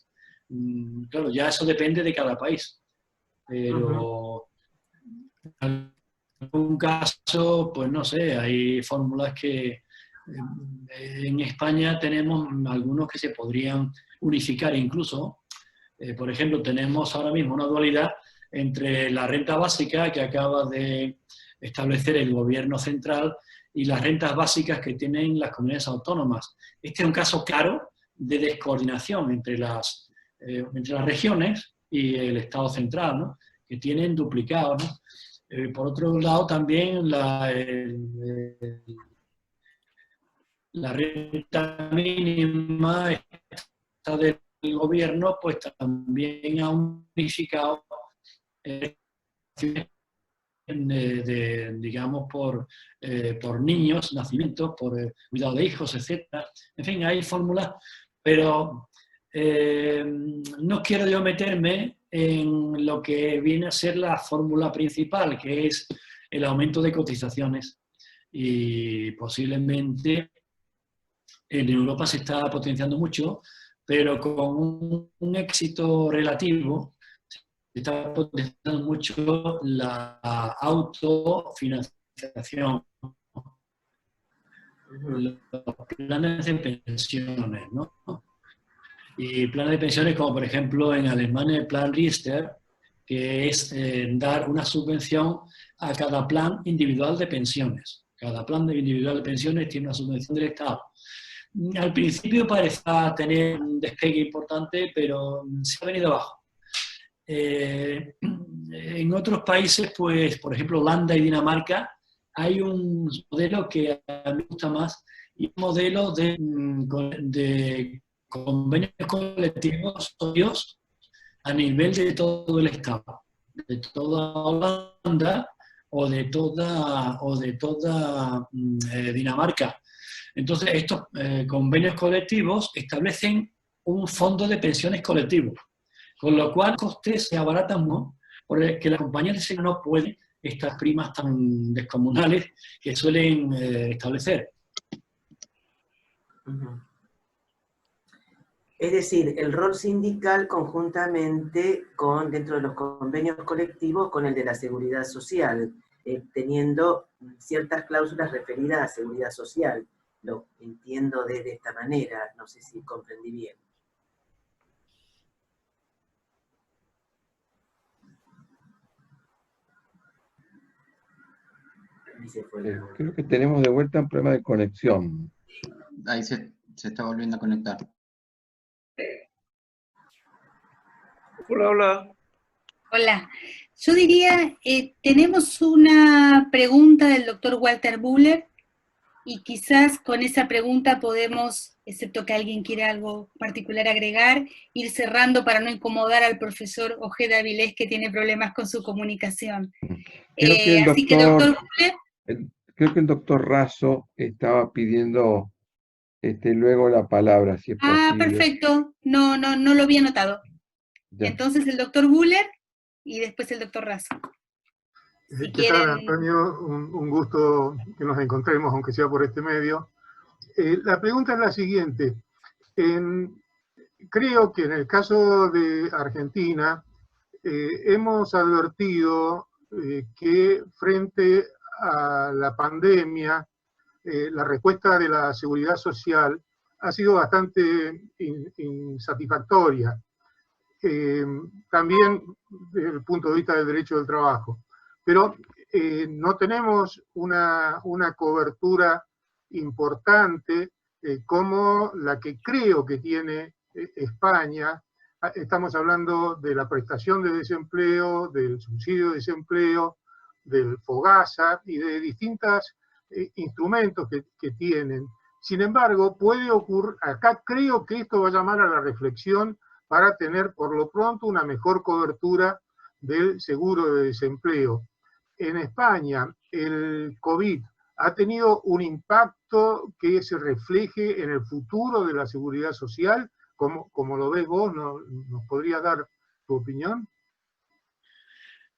Speaker 2: Claro, ya eso depende de cada país, pero en algún caso, pues no sé, hay fórmulas que en España tenemos algunos que se podrían unificar incluso. Por ejemplo, tenemos ahora mismo una dualidad entre la renta básica que acaba de establecer el gobierno central y las rentas básicas que tienen las comunidades autónomas. Este es un caso claro de descoordinación entre las regiones y el Estado central, ¿no?, que tienen duplicados, ¿no? Por otro lado, también la renta mínima del gobierno pues también ha unificado digamos, por niños, nacimientos, por cuidado de hijos, etc. En fin, hay fórmulas, pero no quiero yo meterme en lo que viene a ser la fórmula principal, que es el aumento de cotizaciones. Y posiblemente en Europa se está potenciando mucho, pero con un éxito relativo. Está potenciando mucho la autofinanciación, los planes de pensiones, ¿no? Y planes de pensiones como, por ejemplo, en Alemania el plan Riester, que es dar una subvención a cada plan individual de pensiones. Cada plan individual de pensiones tiene una subvención del Estado. Al principio parecía tener un despegue importante, pero se ha venido abajo. En otros países, pues, por ejemplo, Holanda y Dinamarca, hay un modelo que a mí me gusta más, y un modelo de convenios colectivos socios a nivel de todo el Estado, de toda Holanda o de toda Dinamarca. Entonces, estos convenios colectivos establecen un fondo de pensiones colectivo, con lo cual los costes se abaratan mucho, porque las compañías de seguro no pueden estas primas tan descomunales que suelen establecer.
Speaker 5: Es decir, el rol sindical conjuntamente dentro de los convenios colectivos con el de la seguridad social, teniendo ciertas cláusulas referidas a seguridad social. Lo entiendo de esta manera, no sé si comprendí bien.
Speaker 1: Creo que tenemos de vuelta un problema de conexión.
Speaker 4: Ahí se está volviendo a conectar.
Speaker 6: Hola, hola.
Speaker 3: Hola. Yo diría, tenemos una pregunta del doctor Walter Buller, y quizás con esa pregunta podemos, excepto que alguien quiera algo particular agregar, ir cerrando para no incomodar al profesor Ojeda Avilés, que tiene problemas con su comunicación. Así que, doctor Buller.
Speaker 1: Creo que el doctor Razo estaba pidiendo luego la palabra, si es posible.
Speaker 3: Perfecto. No lo había notado.
Speaker 1: Ya.
Speaker 3: Entonces el doctor Buller y después el doctor Razo. Si
Speaker 6: ¿Qué tal, Antonio? Un gusto que nos encontremos, aunque sea por este medio. La pregunta es la siguiente. Creo que en el caso de Argentina hemos advertido que frente a la pandemia, la respuesta de la seguridad social ha sido bastante insatisfactoria. También desde el punto de vista del derecho del trabajo. Pero no tenemos una cobertura importante como la que creo que tiene España. Estamos hablando de la prestación de desempleo, del subsidio de desempleo, del FOGASA y de distintos instrumentos que tienen. Sin embargo, puede ocurrir, acá creo que esto va a llamar a la reflexión para tener por lo pronto una mejor cobertura del seguro de desempleo. En España, el COVID ha tenido un impacto que se refleje en el futuro de la seguridad social. ¿Cómo lo ves vos? ¿Nos podrías dar tu opinión?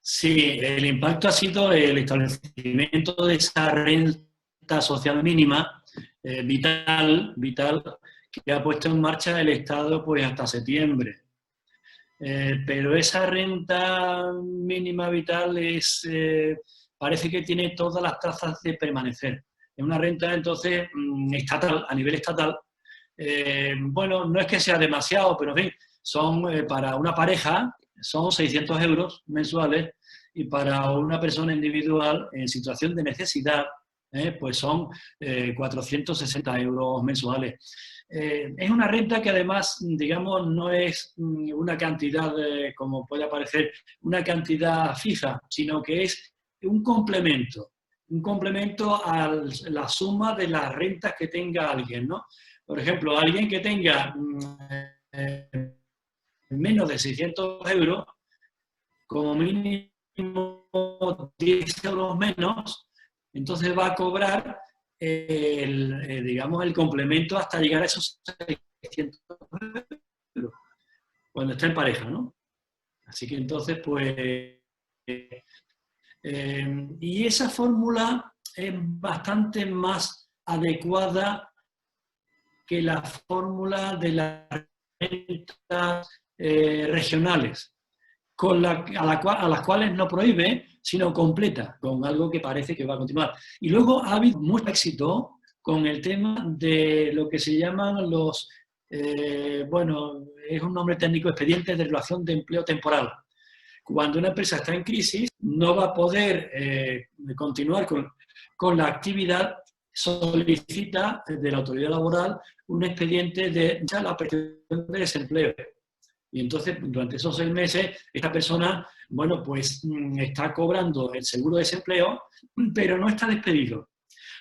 Speaker 2: Sí, el impacto ha sido el establecimiento de esa renta social mínima vital, que ha puesto en marcha el Estado pues hasta septiembre. Pero esa renta mínima vital parece que tiene todas las trazas de permanecer. Es una renta entonces estatal, a nivel estatal. Bueno, no es que sea demasiado, pero en fin, son para una pareja son 600 euros mensuales, y para una persona individual en situación de necesidad, pues son 460 euros mensuales. Es una renta que además, digamos, no es una cantidad, como puede parecer, una cantidad fija, sino que es un complemento a la suma de las rentas que tenga alguien, ¿no? Por ejemplo, alguien que tenga menos de 600 euros, como mínimo 10 euros menos, entonces va a cobrar digamos, el complemento hasta llegar a esos 600 euros, cuando está en pareja, ¿no? Así que entonces, pues... y esa fórmula es bastante más adecuada que la fórmula de las rentas regionales, a las cuales no prohíbe, sino completa, con algo que parece que va a continuar. Y luego ha habido mucho éxito con el tema de lo que se llaman los, bueno, es un nombre técnico, expedientes de regulación de empleo temporal. Cuando una empresa está en crisis, no va a poder continuar con la actividad, solicita de la autoridad laboral un expediente de ya la prestación de desempleo. Y entonces, durante esos 6 meses, esta persona, bueno, pues está cobrando el seguro de desempleo, pero no está despedido.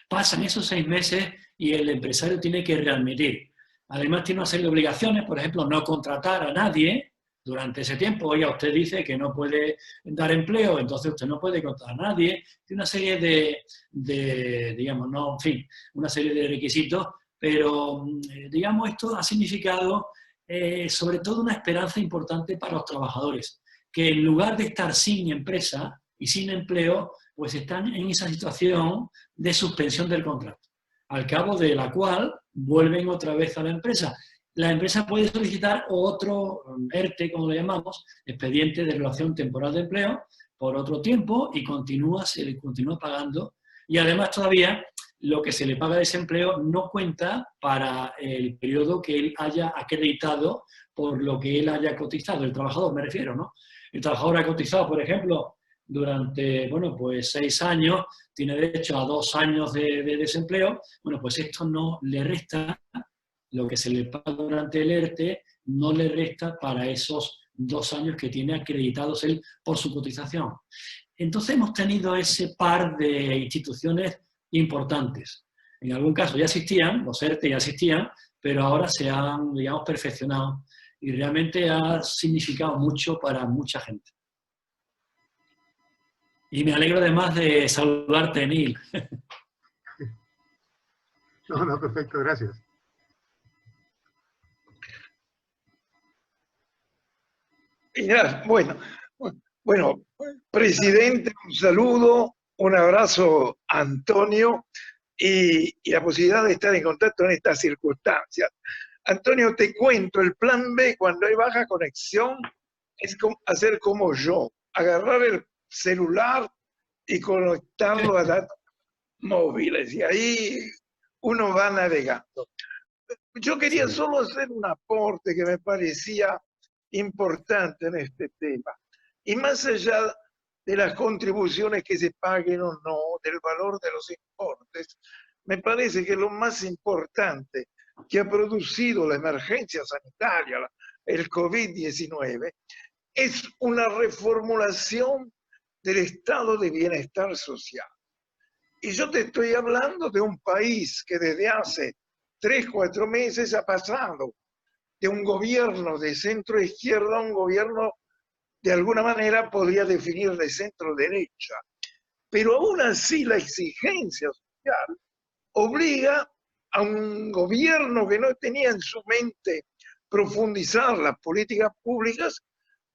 Speaker 2: Pasan esos 6 meses y el empresario tiene que readmitir. Además, tiene una serie de obligaciones, por ejemplo, no contratar a nadie durante ese tiempo. Oiga, usted dice que no puede dar empleo, entonces usted no puede contratar a nadie. Tiene una serie de digamos, no, en fin, una serie de requisitos, pero, digamos, esto ha significado sobre todo una esperanza importante para los trabajadores, que en lugar de estar sin empresa y sin empleo, pues están en esa situación de suspensión del contrato, al cabo de la cual vuelven otra vez a la empresa. La empresa puede solicitar otro ERTE, como lo llamamos, expediente de regulación temporal de empleo, por otro tiempo, y se le continúa pagando. Y además todavía lo que se le paga de desempleo no cuenta para el periodo que él haya acreditado por lo que él haya cotizado, el trabajador me refiero, ¿no? El trabajador ha cotizado, por ejemplo, durante, bueno, pues 6 años, tiene derecho a 2 años de desempleo, bueno, pues esto no le resta, lo que se le paga durante el ERTE, no le resta para esos 2 años que tiene acreditados él por su cotización. Entonces hemos tenido ese par de instituciones importantes. En algún caso ya existían, los ERTE ya existían, pero ahora se han, digamos, perfeccionado y realmente ha significado mucho para mucha gente. Y me alegro además de saludarte, Neil.
Speaker 6: No, perfecto, gracias.
Speaker 7: Bueno, presidente, un saludo, un abrazo a Antonio y la posibilidad de estar en contacto en estas circunstancias. Antonio, te cuento, el plan B cuando hay baja conexión es hacer como yo, agarrar el celular y conectarlo a datos móviles y ahí uno va navegando. Yo quería solo hacer un aporte que me parecía importante en este tema. Y más allá de las contribuciones que se paguen o no, del valor de los importes, me parece que lo más importante que ha producido la emergencia sanitaria, el COVID-19, es una reformulación del estado de bienestar social. Y yo te estoy hablando de un país que desde hace 3, 4 meses ha pasado de un gobierno de centro izquierda a un gobierno de alguna manera podría definir de centro derecha. Pero aún así la exigencia social obliga a un gobierno que no tenía en su mente profundizar las políticas públicas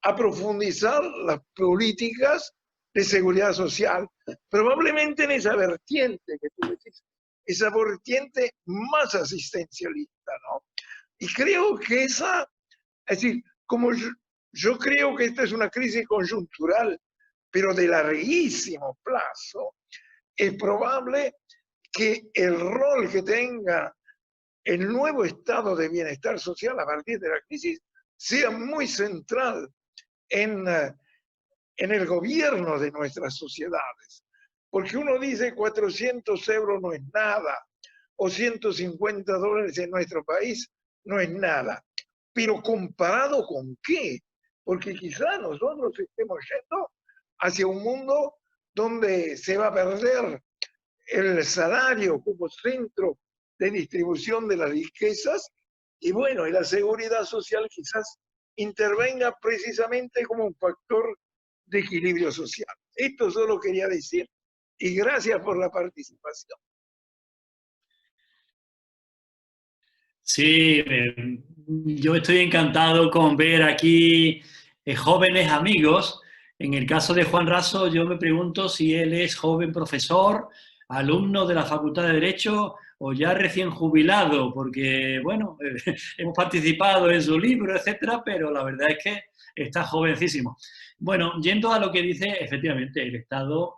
Speaker 7: a profundizar las políticas de seguridad social, probablemente en esa vertiente que tú decís, esa vertiente más asistencialista, ¿no? Y creo que esa, es decir, como yo creo que esta es una crisis conjuntural, pero de larguísimo plazo, es probable que el rol que tenga el nuevo estado de bienestar social a partir de la crisis sea muy central en el gobierno de nuestras sociedades. Porque uno dice 400 euros no es nada, o 150 dólares en nuestro país no es nada. Pero ¿comparado con qué? Porque quizá nosotros estemos yendo hacia un mundo donde se va a perder el salario como centro de distribución de las riquezas, y bueno, y la seguridad social quizás intervenga precisamente como un factor de equilibrio social. Esto solo quería decir, y gracias por la participación.
Speaker 2: Sí, yo estoy encantado con ver aquí jóvenes amigos. En el caso de Juan Raso, yo me pregunto si él es joven profesor, alumno de la Facultad de Derecho o ya recién jubilado, porque, bueno, hemos participado en su libro, etcétera, pero la verdad es que está jovencísimo. Bueno, yendo a lo que dice, efectivamente, el Estado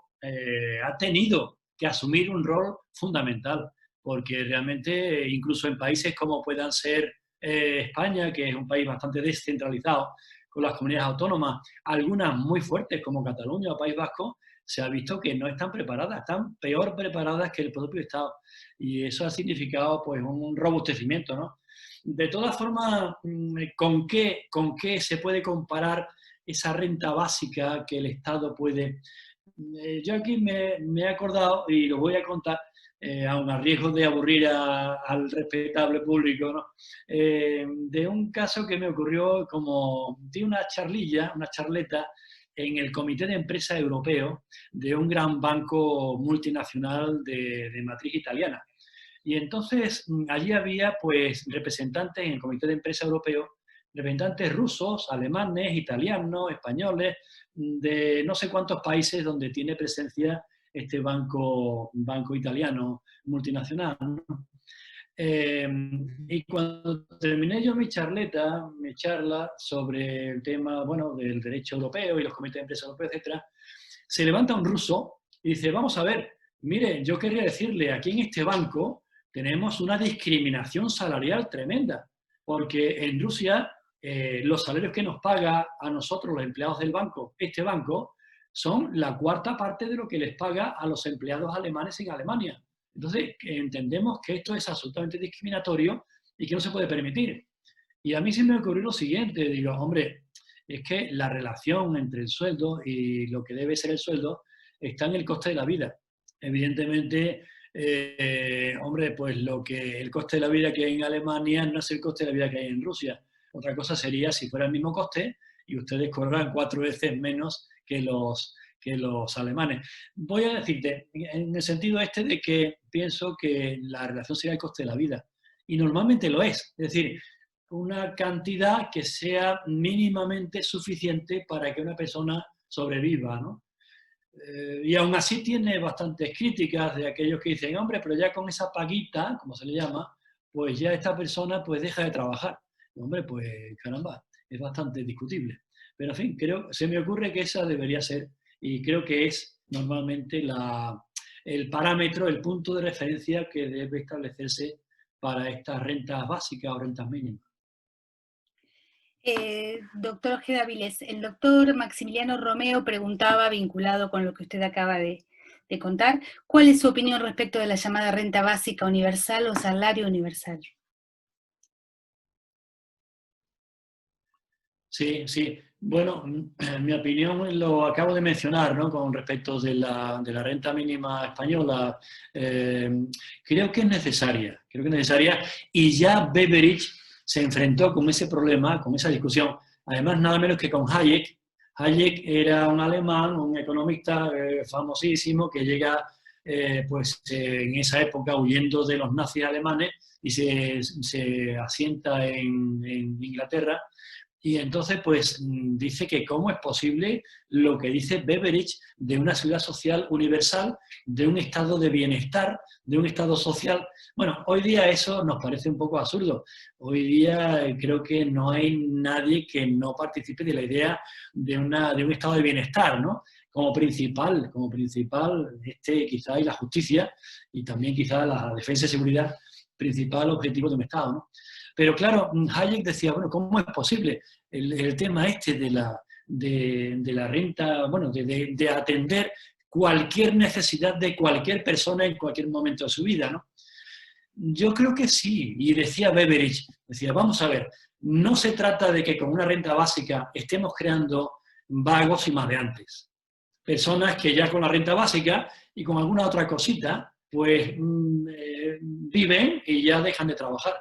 Speaker 2: ha tenido que asumir un rol fundamental, porque realmente, incluso en países como puedan ser España, que es un país bastante descentralizado, con las comunidades autónomas, algunas muy fuertes como Cataluña o País Vasco, se ha visto que no están preparadas, están peor preparadas que el propio Estado. Y eso ha significado pues un robustecimiento, ¿no? De todas formas, ¿con qué se puede comparar esa renta básica que el Estado puede? Yo aquí me he acordado, y lo voy a contar, aun a riesgo de aburrir al respetable público, ¿no? De un caso que me ocurrió como de una charlilla, una charleta, en el Comité de Empresa Europeo de un gran banco multinacional de matriz italiana. Y entonces allí había pues representantes en el Comité de Empresa Europeo, representantes rusos, alemanes, italianos, españoles, de no sé cuántos países donde tiene presencia este banco italiano multinacional, ¿no? Y cuando terminé yo mi charla sobre el tema, bueno, del derecho europeo y los comités de empresa europeos, etcétera, se levanta un ruso y dice, vamos a ver, mire, yo querría decirle, aquí en este banco tenemos una discriminación salarial tremenda, porque en Rusia los salarios que nos paga a nosotros los empleados del banco, este banco, son la cuarta parte de lo que les paga a los empleados alemanes en Alemania. Entonces, entendemos que esto es absolutamente discriminatorio y que no se puede permitir. Y a mí se me ocurrió lo siguiente, digo, hombre, es que la relación entre el sueldo y lo que debe ser el sueldo está en el coste de la vida. Evidentemente, hombre, pues el coste de la vida que hay en Alemania no es el coste de la vida que hay en Rusia. Otra cosa sería si fuera el mismo coste y ustedes cobran 4 veces menos que los alemanes. Voy a decirte, en el sentido este de que pienso que la relación sería el coste de la vida. Y normalmente lo es. Es decir, una cantidad que sea mínimamente suficiente para que una persona sobreviva, ¿no? Y aún así tiene bastantes críticas de aquellos que dicen, hombre, pero ya con esa paguita, como se le llama, pues ya esta persona pues deja de trabajar. Y, hombre, pues caramba, es bastante discutible. Pero en fin, se me ocurre que esa debería ser, y creo que es normalmente el parámetro, el punto de referencia que debe establecerse para estas rentas básicas o rentas mínimas.
Speaker 3: Doctor Ojeda Avilés, el doctor Maximiliano Romeo preguntaba, vinculado con lo que usted acaba de contar, ¿cuál es su opinión respecto de la llamada renta básica universal o salario universal?
Speaker 2: Sí, sí. Bueno, mi opinión lo acabo de mencionar, ¿no? Con respecto de la renta mínima española. Creo que es necesaria, y ya Beveridge se enfrentó con ese problema, con esa discusión, además nada menos que con Hayek. Hayek era un alemán, un economista famosísimo que llega en esa época huyendo de los nazis alemanes y se asienta en Inglaterra. Y entonces, pues, dice que cómo es posible lo que dice Beveridge de una seguridad social universal, de un estado de bienestar, de un estado social. Bueno, hoy día eso nos parece un poco absurdo. Hoy día creo que no hay nadie que no participe de la idea de un estado de bienestar, ¿no? Como principal, quizá, y la justicia, y también quizá la defensa y seguridad, principal objetivo de un Estado, ¿no? Pero claro, Hayek decía, bueno, ¿cómo es posible el tema este de de la renta, bueno, de atender cualquier necesidad de cualquier persona en cualquier momento de su vida, ¿no? Yo creo que sí, y decía Beveridge, decía, vamos a ver, no se trata de que con una renta básica estemos creando vagos y maleantes. Personas que ya con la renta básica y con alguna otra cosita, pues viven y ya dejan de trabajar.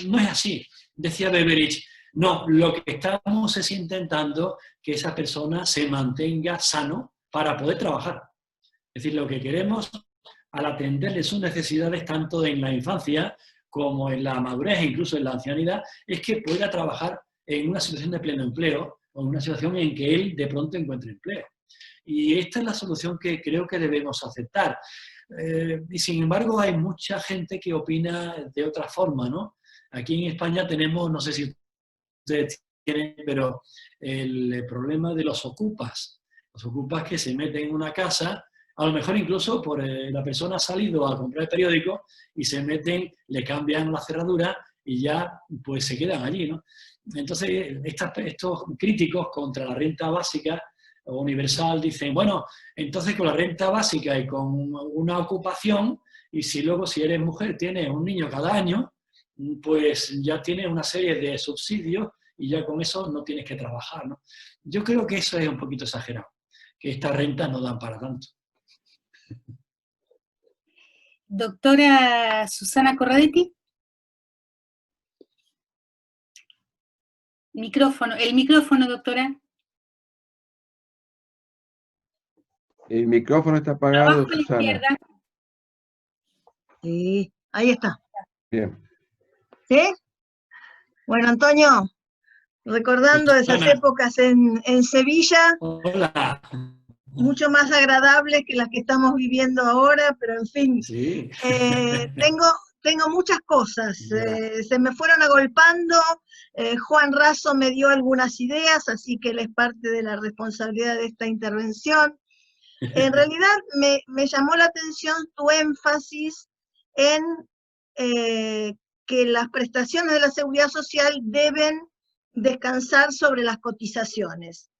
Speaker 2: No es así, decía Beveridge. No, lo que estamos es intentando que esa persona se mantenga sano para poder trabajar. Es decir, lo que queremos al atenderle sus necesidades tanto en la infancia como en la madurez e incluso en la ancianidad, es que pueda trabajar en una situación de pleno empleo o en una situación en que él de pronto encuentre empleo. Y esta es la solución que creo que debemos aceptar. Y sin embargo hay mucha gente que opina de otra forma, ¿no? Aquí en España tenemos, no sé si ustedes tienen, pero el problema de los ocupas. Los ocupas que se meten en una casa, a lo mejor incluso por la persona ha salido a comprar el periódico y se meten, le cambian la cerradura y ya pues se quedan allí, ¿no? Entonces estos críticos contra la renta básica o universal dicen, bueno, entonces con la renta básica y con una ocupación, y si luego si eres mujer tienes un niño cada año, pues ya tienes una serie de subsidios y ya con eso no tienes que trabajar, ¿no? Yo creo que eso es un poquito exagerado, que estas rentas no dan para tanto.
Speaker 3: Doctora Susana Corradetti. El micrófono, doctora.
Speaker 1: El micrófono está apagado,
Speaker 3: Abajo a la
Speaker 1: Susana.
Speaker 3: izquierda.
Speaker 8: Sí, ahí está.
Speaker 1: Bien.
Speaker 8: ¿Sí? Bueno, Antonio, recordando esas épocas en Sevilla,
Speaker 2: Hola.
Speaker 8: mucho más agradables que las que estamos viviendo ahora, pero en fin,
Speaker 2: Sí.
Speaker 8: tengo muchas cosas, se me fueron agolpando, Juan Raso me dio algunas ideas, así que él es parte de la responsabilidad de esta intervención. En realidad me llamó la atención tu énfasis en que las prestaciones de la seguridad social deben descansar sobre las cotizaciones.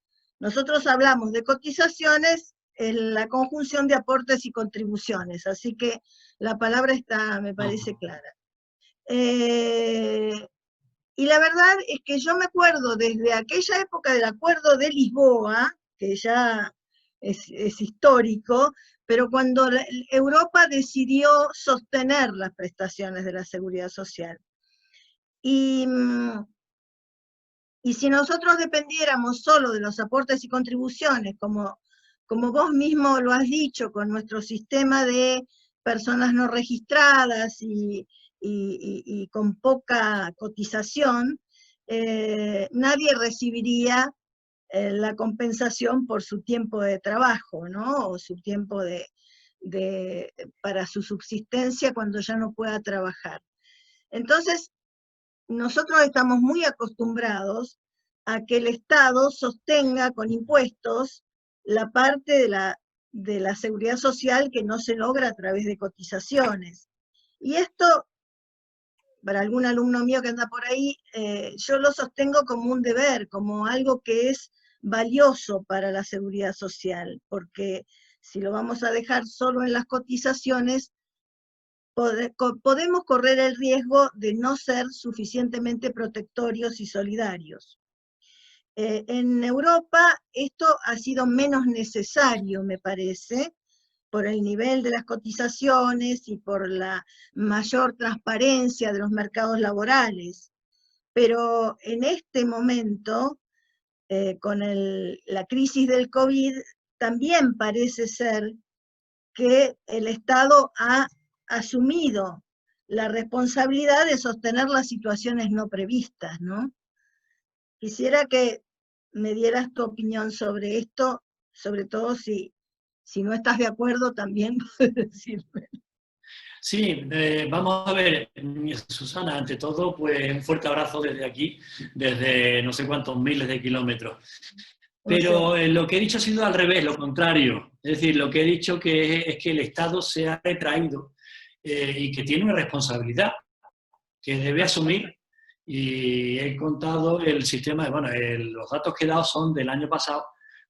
Speaker 8: Nosotros hablamos de cotizaciones en la conjunción de aportes y contribuciones, así que la palabra está, me parece clara. Y la verdad es que yo me acuerdo desde aquella época del Acuerdo de Lisboa, que ya es histórico, pero cuando Europa decidió sostener las prestaciones de la seguridad social. Y si nosotros dependiéramos solo de los aportes y contribuciones, como vos mismo lo has dicho, con nuestro sistema de personas no registradas y con poca cotización, nadie recibiría la compensación por su tiempo de trabajo, ¿no? O su tiempo para su subsistencia cuando ya no pueda trabajar. Entonces, nosotros estamos muy acostumbrados a que el Estado sostenga con impuestos la parte de la seguridad social que no se logra a través de cotizaciones. Y esto, para algún alumno mío que anda por ahí, yo lo sostengo como un deber, como algo que es valioso para la seguridad social, porque si lo vamos a dejar solo en las cotizaciones, podemos correr el riesgo de no ser suficientemente protectorios y solidarios. En Europa esto ha sido menos necesario, me parece, por el nivel de las cotizaciones y por la mayor transparencia de los mercados laborales. Pero en este momento, con la crisis del COVID, también parece ser que el Estado ha asumido la responsabilidad de sostener las situaciones no previstas, ¿no? Quisiera que me dieras tu opinión sobre esto, sobre todo si no estás de acuerdo también puedes decirme.
Speaker 2: Sí, vamos a ver, Susana, ante todo, pues un fuerte abrazo desde aquí, desde no sé cuántos miles de kilómetros. Pero lo que he dicho ha sido al revés, lo contrario. Es decir, lo que he dicho es que el Estado se ha retraído y que tiene una responsabilidad que debe asumir Y he contado el sistema, bueno, los datos que he dado son del año pasado,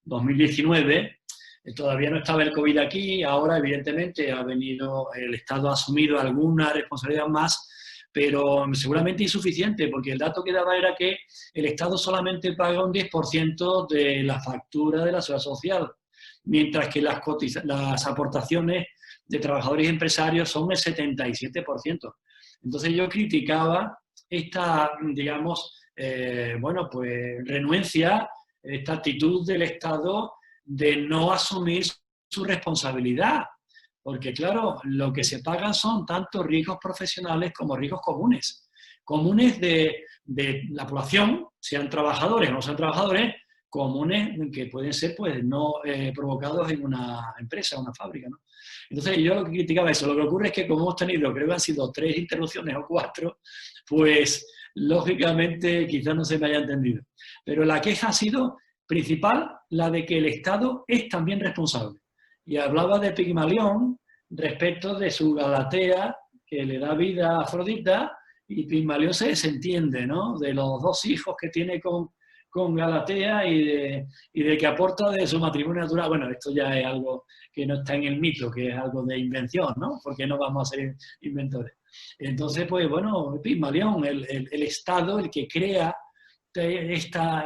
Speaker 2: 2019, todavía no estaba el COVID aquí, ahora evidentemente ha venido, el Estado ha asumido alguna responsabilidad más, pero seguramente insuficiente, porque el dato que daba era que el Estado solamente paga un 10% de la factura de la seguridad social, mientras que las aportaciones de trabajadores y empresarios son el 77%. Entonces yo criticaba esta, digamos, bueno, pues renuencia, esta actitud del Estado de no asumir su responsabilidad. Porque, claro, lo que se pagan son tanto riesgos profesionales como riesgos comunes. Comunes de la población, sean trabajadores o no sean trabajadores, comunes que pueden ser pues, no provocados en una empresa, una fábrica, ¿no? Entonces yo lo que criticaba eso. Lo que ocurre es que como hemos tenido, creo que han sido 3 interrupciones o 4, pues lógicamente quizás no se me haya entendido. Pero la queja ha sido principal la de que el Estado es también responsable. Y hablaba de Pigmalión respecto de su Galatea, que le da vida a Afrodita, y Pigmalión se desentiende, ¿no?, de los 2 hijos que tiene con Galatea y de que aporta de su matrimonio natural. Bueno, esto ya es algo que no está en el mito, que es algo de invención, ¿no? Porque no vamos a ser inventores. Entonces, pues bueno, Pigmalión, el Estado, el que crea esta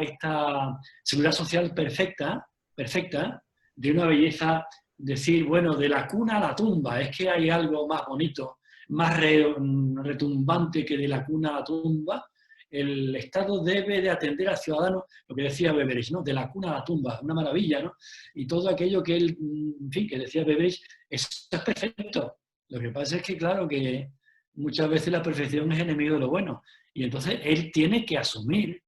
Speaker 2: seguridad social perfecta, de una belleza, decir, bueno, de la cuna a la tumba, es que hay algo más bonito, más retumbante que de la cuna a la tumba. El Estado debe de atender al ciudadano, lo que decía Beveridge, ¿no?, de la cuna a la tumba, una maravilla, ¿no? Y todo aquello que él, en fin, que decía Beveridge, eso es perfecto. Lo que pasa es que, claro, que muchas veces la perfección es enemigo de lo bueno. Y entonces él tiene que asumir.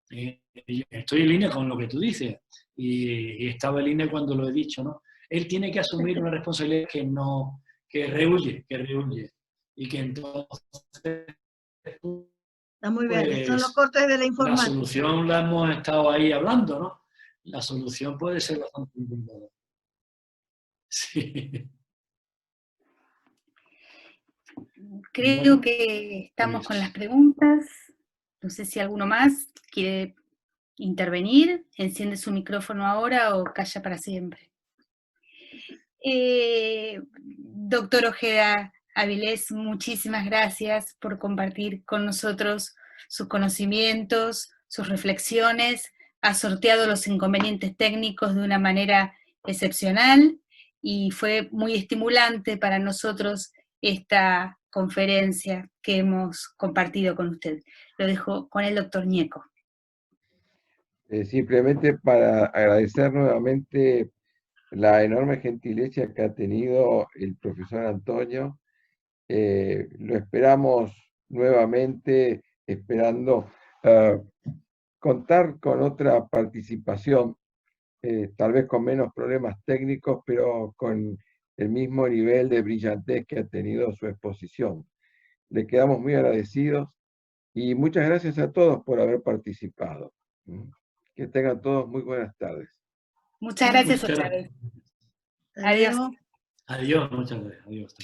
Speaker 2: Estoy en línea con lo que tú dices, y estaba en línea cuando lo he dicho, ¿no? Él tiene que asumir una responsabilidad que rehuye, y que entonces...
Speaker 8: Está muy bien,
Speaker 2: pues,
Speaker 8: son los cortes de la informática.
Speaker 2: La solución la hemos estado ahí hablando, ¿no? La solución puede ser bastante complicada. Sí.
Speaker 3: Creo
Speaker 2: Bueno,
Speaker 3: que estamos
Speaker 2: pues,
Speaker 3: con las preguntas. No sé si alguno más quiere intervenir, enciende su micrófono ahora o calla para siempre. Doctor Ojeda Avilés, muchísimas gracias por compartir con nosotros sus conocimientos, sus reflexiones. Ha sorteado los inconvenientes técnicos de una manera excepcional y fue muy estimulante para nosotros esta conferencia que hemos compartido con usted. Lo dejo con el doctor Ñeco.
Speaker 1: Simplemente para agradecer nuevamente la enorme gentileza que ha tenido el profesor Antonio. Lo esperamos nuevamente, esperando contar con otra participación, tal vez con menos problemas técnicos, pero con el mismo nivel de brillantez que ha tenido su exposición. Le quedamos muy agradecidos y muchas gracias a todos por haber participado. Que tengan todos muy buenas tardes.
Speaker 3: Muchas gracias
Speaker 2: muchas
Speaker 3: otra vez.
Speaker 2: gracias.
Speaker 3: Adiós.
Speaker 2: Adiós, muchas gracias. Adiós.